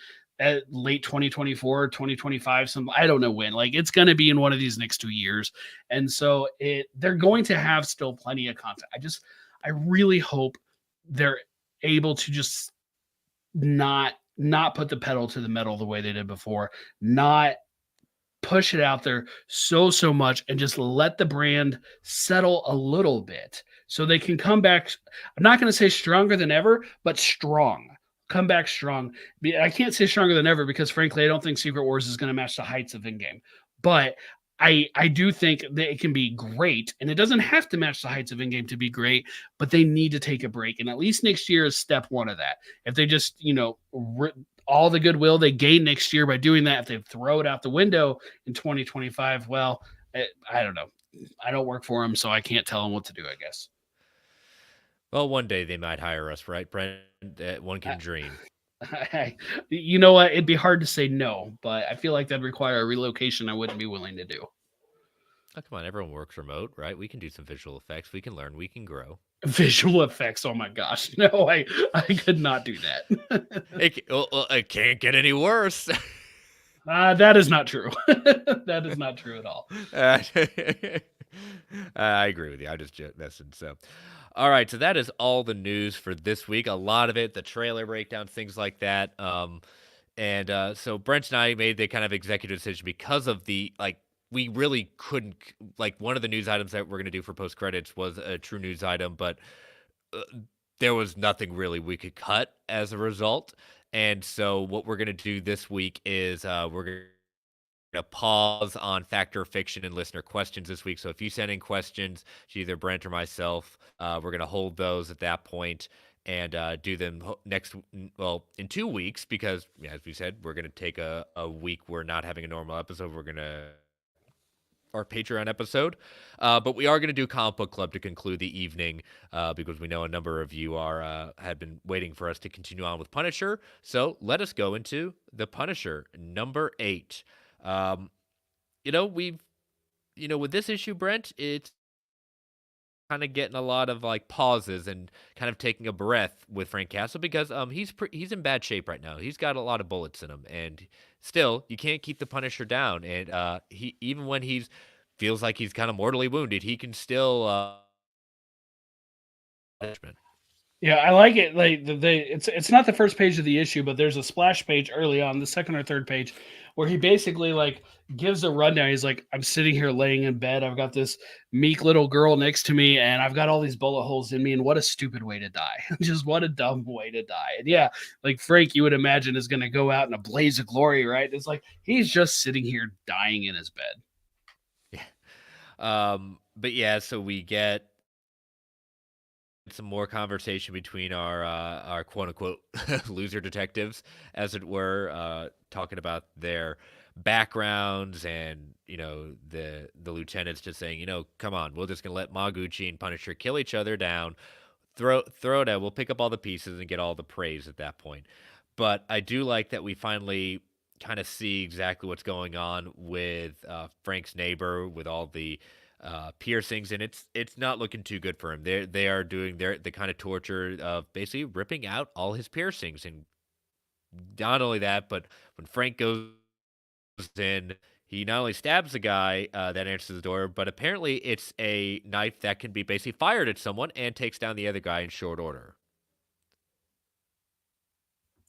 late 2024, 2025. I don't know when. Like, it's gonna be in one of these next 2 years, and so they're going to have still plenty of content. I really hope they're able to just not put the pedal to the metal the way they did before, not push it out there so much, and just let the brand settle a little bit so they can come back. I'm not going to say stronger than ever, but strong. Come back strong. I can't say stronger than ever because, frankly, I don't think Secret Wars is going to match the heights of Endgame. But I do think that it can be great, and it doesn't have to match the heights of Endgame to be great, but they need to take a break. And at least next year is step one of that. If they just, all the goodwill they gain next year by doing that, if they throw it out the window in 2025, well, I don't know. I don't work for them, so I can't tell them what to do, I guess. Well, one day they might hire us, right, Brent? One can dream. You know what? It'd be hard to say no, but I feel like that'd require a relocation I wouldn't be willing to do. Oh, come on, everyone works remote, right? We can do some visual effects. We can learn. We can grow. Visual effects. Oh my gosh. No, I could not do that. It can't get any worse. That is not true. That is not true at all. I agree with you. I just messing. So, all right. So that is all the news for this week. A lot of it, the trailer breakdowns, things like that. So Brent and I made the kind of executive decision because of we really couldn't, one of the news items that we're going to do for post credits was a true news item, but there was nothing really we could cut as a result. And so what we're going to do this week is we're going to pause on fact or fiction and listener questions this week. So if you send in questions to either Brent or myself, we're going to hold those at that point. and do them in 2 weeks, because as we said, we're going to take a week. We're not having a normal episode. We're going to our Patreon episode. But we are going to do Comic Book Club to conclude the evening, because we know a number of you had been waiting for us to continue on with Punisher. So let us go into the Punisher number 8. We've with this issue, Brent, it's kind of getting a lot of like pauses and kind of taking a breath with Frank Castle, because he's in bad shape right now. He's got a lot of bullets in him, and still you can't keep the Punisher down. And he even when he's feels like he's kind of mortally wounded, he can still punishment. Yeah, I like it. Like it's not the first page of the issue, but there's a splash page early on, the second or third page, where he basically like gives a rundown. He's like, I'm sitting here laying in bed. I've got this meek little girl next to me, and I've got all these bullet holes in me. And what a stupid way to die. Just what a dumb way to die. And yeah, like Frank, you would imagine, is going to go out in a blaze of glory, right? It's like he's just sitting here dying in his bed. Yeah. But yeah, so we get some more conversation between our quote unquote loser detectives, as it were, talking about their backgrounds, and the lieutenant's just saying, come on, we're just gonna let Maguchi and Punisher kill each other down, throw it out, we'll pick up all the pieces and get all the praise at that point. But I do like that we finally kind of see exactly what's going on with Frank's neighbor, with all the piercings, and it's not looking too good for him. They are doing the kind of torture of basically ripping out all his piercings. And not only that, but when Frank goes in, he not only stabs the guy that answers the door, but apparently it's a knife that can be basically fired at someone and takes down the other guy in short order.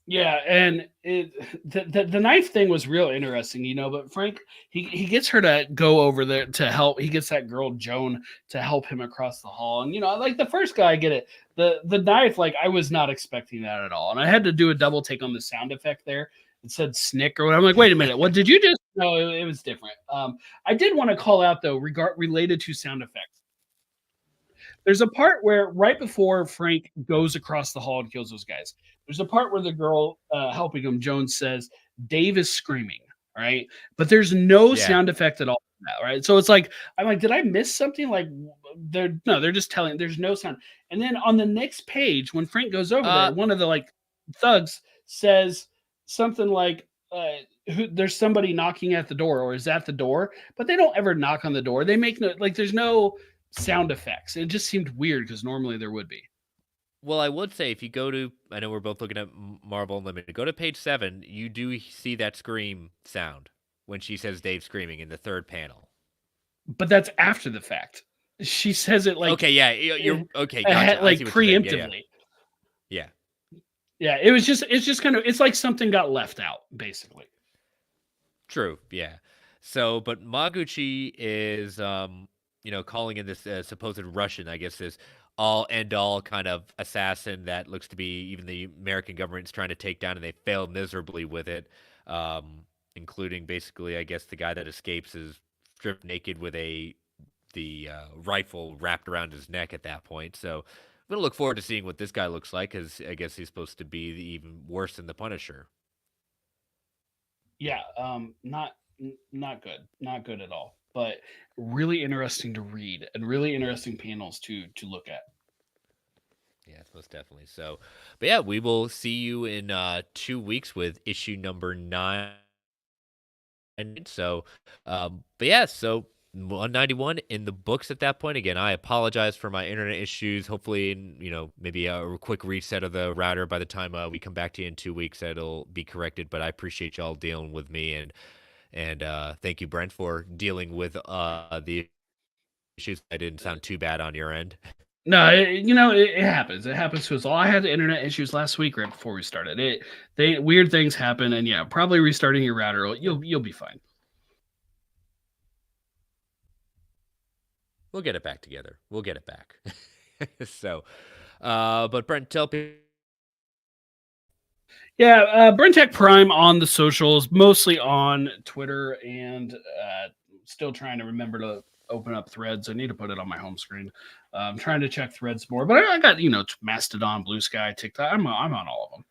Yeah, and the knife thing was real interesting, but Frank, he gets her to go over there to help. He gets that girl Joan to help him across the hall. And like the first guy, I get it. The knife, like I was not expecting that at all. And I had to do a double take on the sound effect there. It said snick or whatever. I'm like, wait a minute, what did you just no, it was different. I did want to call out though, related to sound effects. There's a part where right before Frank goes across the hall and kills those guys, there's a part where the girl helping him, Jones, says, Dave is screaming, right? But there's no Yeah. sound effect at all. Right. So it's like, I'm like, did I miss something? Like, they're just telling, there's no sound. And then on the next page, when Frank goes over there, one of the like thugs says something like, there's somebody knocking at the door or is at the door, but they don't ever knock on the door. They make no, like, there's no sound effects. It just seemed weird because normally there would be. Well, I would say if you go to, I know we're both looking at Marvel Unlimited, go to page 7, you do see that scream sound when she says Dave screaming in the third panel. But that's after the fact. She says it like, okay, yeah, you're okay, gotcha. like preemptively. Yeah. Yeah, it's just kind of, it's like something got left out, basically. True, yeah. So, but Maguchi is, calling in this supposed Russian, I guess, this all end all kind of assassin that looks to be even the American government's trying to take down, and they fail miserably with it, including basically, I guess, the guy that escapes is stripped naked with the rifle wrapped around his neck at that point. So I'm gonna look forward to seeing what this guy looks like, because I guess he's supposed to be even worse than the Punisher. Yeah, not good at all. But really interesting to read and really interesting panels to look at. Yes, most definitely. So, but yeah, we will see you in 2 weeks with issue number 9. So, but yeah, so 191 in the books at that point. Again, I apologize for my internet issues. Hopefully, maybe a quick reset of the router by the time we come back to you in 2 weeks, it'll be corrected. But I appreciate y'all dealing with me, and thank you, Brent, for dealing with the issues. I didn't sound too bad on your end. No, it happens. It happens to us all. I had internet issues last week right before we started. Weird things happen, and yeah, probably restarting your router. You'll be fine. We'll get it back together. We'll get it back. So, but Brent, tell people. Yeah, Brentech Prime on the socials, mostly on Twitter, and still trying to remember to open up Threads. I need to put it on my home screen. I'm trying to check Threads more, but I got Mastodon, Blue Sky, TikTok. I'm on all of them.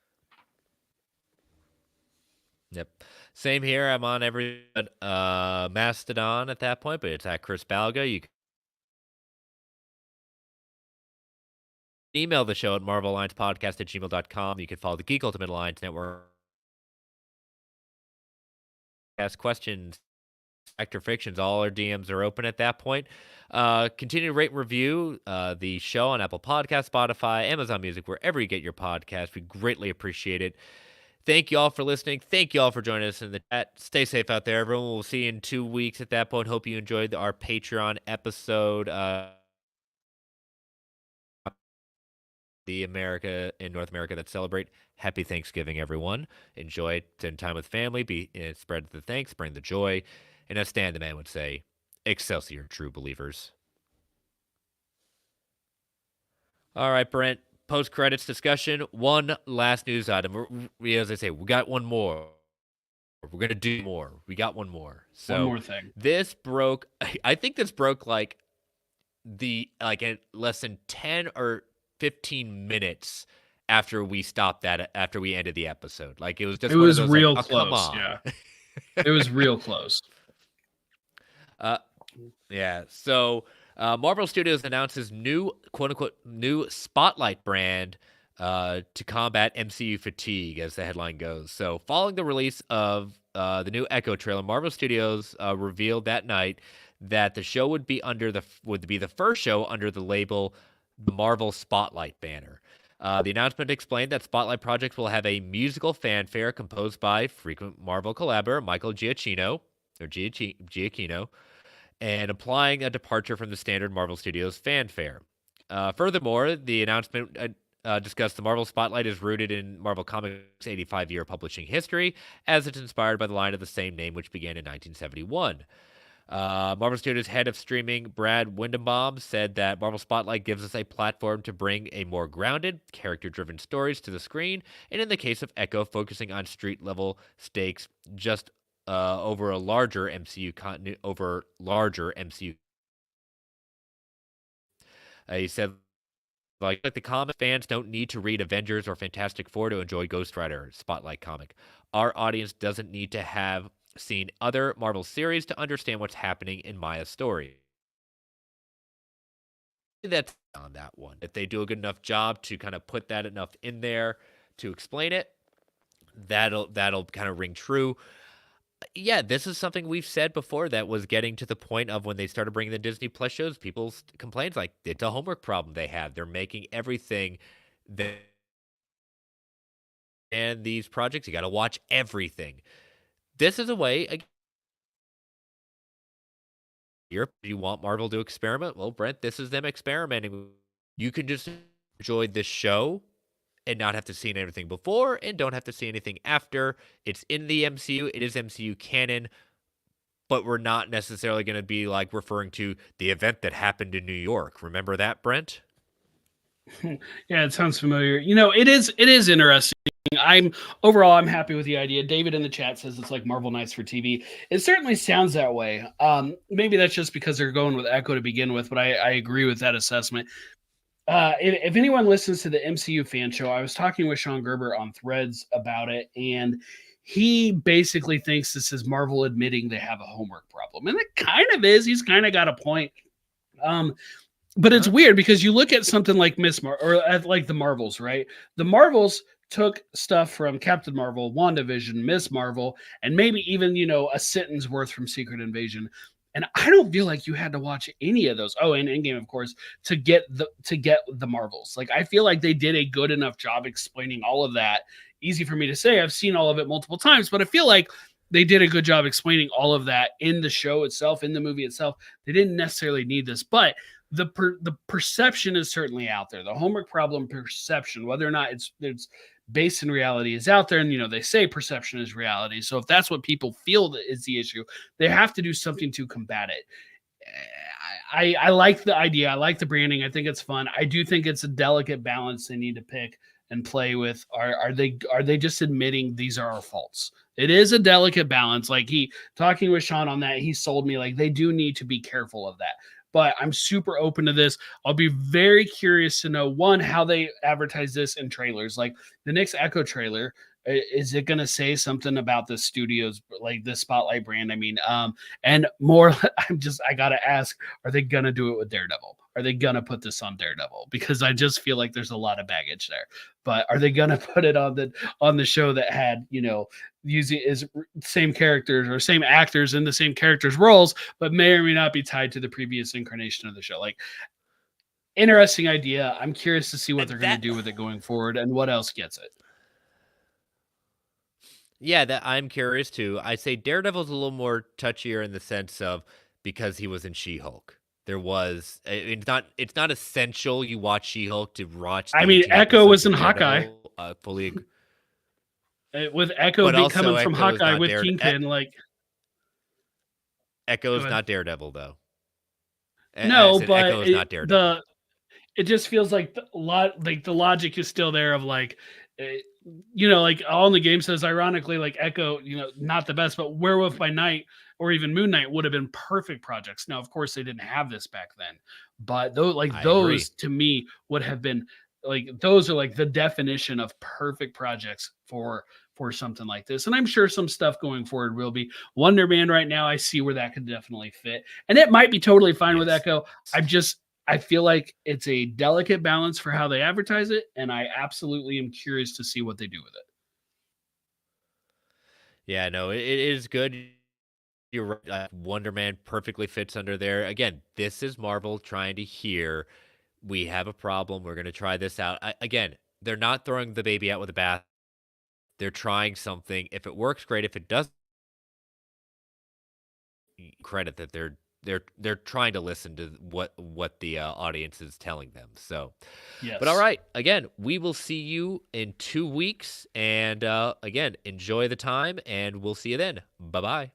Yep. Same here. I'm on every Mastodon at that point, but it's at Chris Balga. You can email the show at marvelalliancepodcast@gmail.com. You can follow the Geek Ultimate Alliance Network. Ask questions, actor fictions, all our DMs are open at that point. Continue to rate and review the show on Apple Podcasts, Spotify, Amazon Music, wherever you get your podcast. We greatly appreciate it. Thank you all for listening. Thank you all for joining us in the chat. Stay safe out there, everyone. We'll see you in 2 weeks at that point. Hope you enjoyed our Patreon episode. The America in North America that celebrate. Happy Thanksgiving, everyone. Enjoy, spend time with family, spread the thanks, bring the joy. And as Stan the Man would say, Excelsior, true believers. All right, Brent, post-credits discussion. One last news item. As I say, we got one more. We're going to do more. We got one more. So one more thing. This broke, I think this broke like in less than 10 or 15 minutes after we stopped that, after we ended the episode. Like it was just, it was real like, close. Come on. Yeah. It was real close. Yeah. So Marvel Studios announces new, quote unquote, new Spotlight brand to combat MCU fatigue, as the headline goes. So following the release of the new Echo trailer, Marvel Studios revealed that night that the show would be the first show under the label the Marvel Spotlight banner. The announcement explained that Spotlight Projects will have a musical fanfare composed by frequent Marvel collaborator Michael Giacchino, and implying a departure from the standard Marvel Studios fanfare. Furthermore, the announcement discussed the Marvel Spotlight is rooted in Marvel Comics' 85-year publishing history, as it's inspired by the line of the same name, which began in 1971. Marvel Studios head of streaming Brad Windenbaum said that Marvel Spotlight gives us a platform to bring a more grounded, character-driven stories to the screen, and in the case of Echo, focusing on street-level stakes just over larger MCU. He said, like the comic fans don't need to read Avengers or Fantastic Four to enjoy Ghost Rider Spotlight comic. Our audience doesn't need to have seen other Marvel series to understand what's happening in Maya's story. That's on that one. If they do a good enough job to kind of put that enough in there to explain it, that'll kind of ring true. Yeah, this is something we've said before that was getting to the point of when they started bringing the Disney Plus shows, people's complaints like it's a homework problem they have. They're making everything that, and these projects, you got to watch everything. This is a way. You want Marvel to experiment? Well, Brent, this is them experimenting. You can just enjoy this show and not have to see anything before and don't have to see anything after. It's in the MCU. It is MCU canon, but we're not necessarily going to be like referring to the event that happened in New York. Remember that, Brent? Yeah, it sounds familiar. It is interesting. I'm happy with the idea. David in the chat says it's like Marvel Nights for TV. It certainly sounds that way. Maybe that's just because they're going with Echo to begin with, but I agree with that assessment. If anyone listens to the MCU fan show, I was talking with Sean Gerber on Threads about it, and he basically thinks this is Marvel admitting they have a homework problem, and it kind of is. He's kind of got a point. But it's weird because you look at something like like the Marvels, right? The Marvels took stuff from Captain Marvel, WandaVision, Miss Marvel, and maybe even, a sentence worth from Secret Invasion. And I don't feel like you had to watch any of those. Oh, and Endgame, of course, to get the Marvels. Like, I feel like they did a good enough job explaining all of that. Easy for me to say. I've seen all of it multiple times, but I feel like they did a good job explaining all of that in the show itself, in the movie itself. They didn't necessarily need this, but the perception is certainly out there. The homework problem perception, whether or not it's based in reality, is out there. And, they say perception is reality. So if that's what people feel that is the issue, they have to do something to combat it. I like the idea. I like the branding. I think it's fun. I do think it's a delicate balance they need to pick and play with. Are they just admitting these are our faults? It is a delicate balance. Like he talking with Sean on that, he sold me like they do need to be careful of that. But I'm super open to this. I'll be very curious to know one how they advertise this in trailers. Like the next Echo trailer, is it going to say something about the studios, like the Spotlight brand? I mean, and more. I gotta ask, are they gonna do it with Daredevil? Are they gonna put this on Daredevil? Because I just feel like there's a lot of baggage there. But are they gonna put it on the show that had using is same characters or same actors in the same characters roles, but may or may not be tied to the previous incarnation of the show? Like, interesting idea. I'm curious to see what they're gonna do with it going forward and what else gets it. Yeah, that I'm curious too. I say Daredevil's a little more touchier in the sense of because he was in She-Hulk. It's not essential you watch She-Hulk to watch I the mean, 18 Echo was episodes of in Hawkeye. Daredevil. Fully agree. With Echo But also coming from Echo is Hawkeye not with Kingpin, like Echo go is ahead. not Daredevil though. I No, said but Echo is not Daredevil. it just feels like the logic is still there of like like all in the game says ironically like Echo, not the best, but Werewolf by Night or even Moon Knight would have been perfect projects. Now, of course, they didn't have this back then, but I agree. those to me would have been like those are like the definition of perfect projects for something like this. And I'm sure some stuff going forward will be. Wonder Man right now, I see where that could definitely fit. And it might be totally fine with Yes. Echo. I feel like it's a delicate balance for how they advertise it, and I absolutely am curious to see what they do with it. Yeah, no, it is good. You're right. Wonder Man perfectly fits under there. Again, this is Marvel trying to hear we have a problem. We're going to try this out. Again, they're not throwing the baby out with the bath. They're trying something. If it works, great. If it doesn't, credit that they're trying to listen to what the audience is telling them. So, but all Yes. right, again, we will see you in 2 weeks, and again, enjoy the time, and we'll see you then. Bye bye.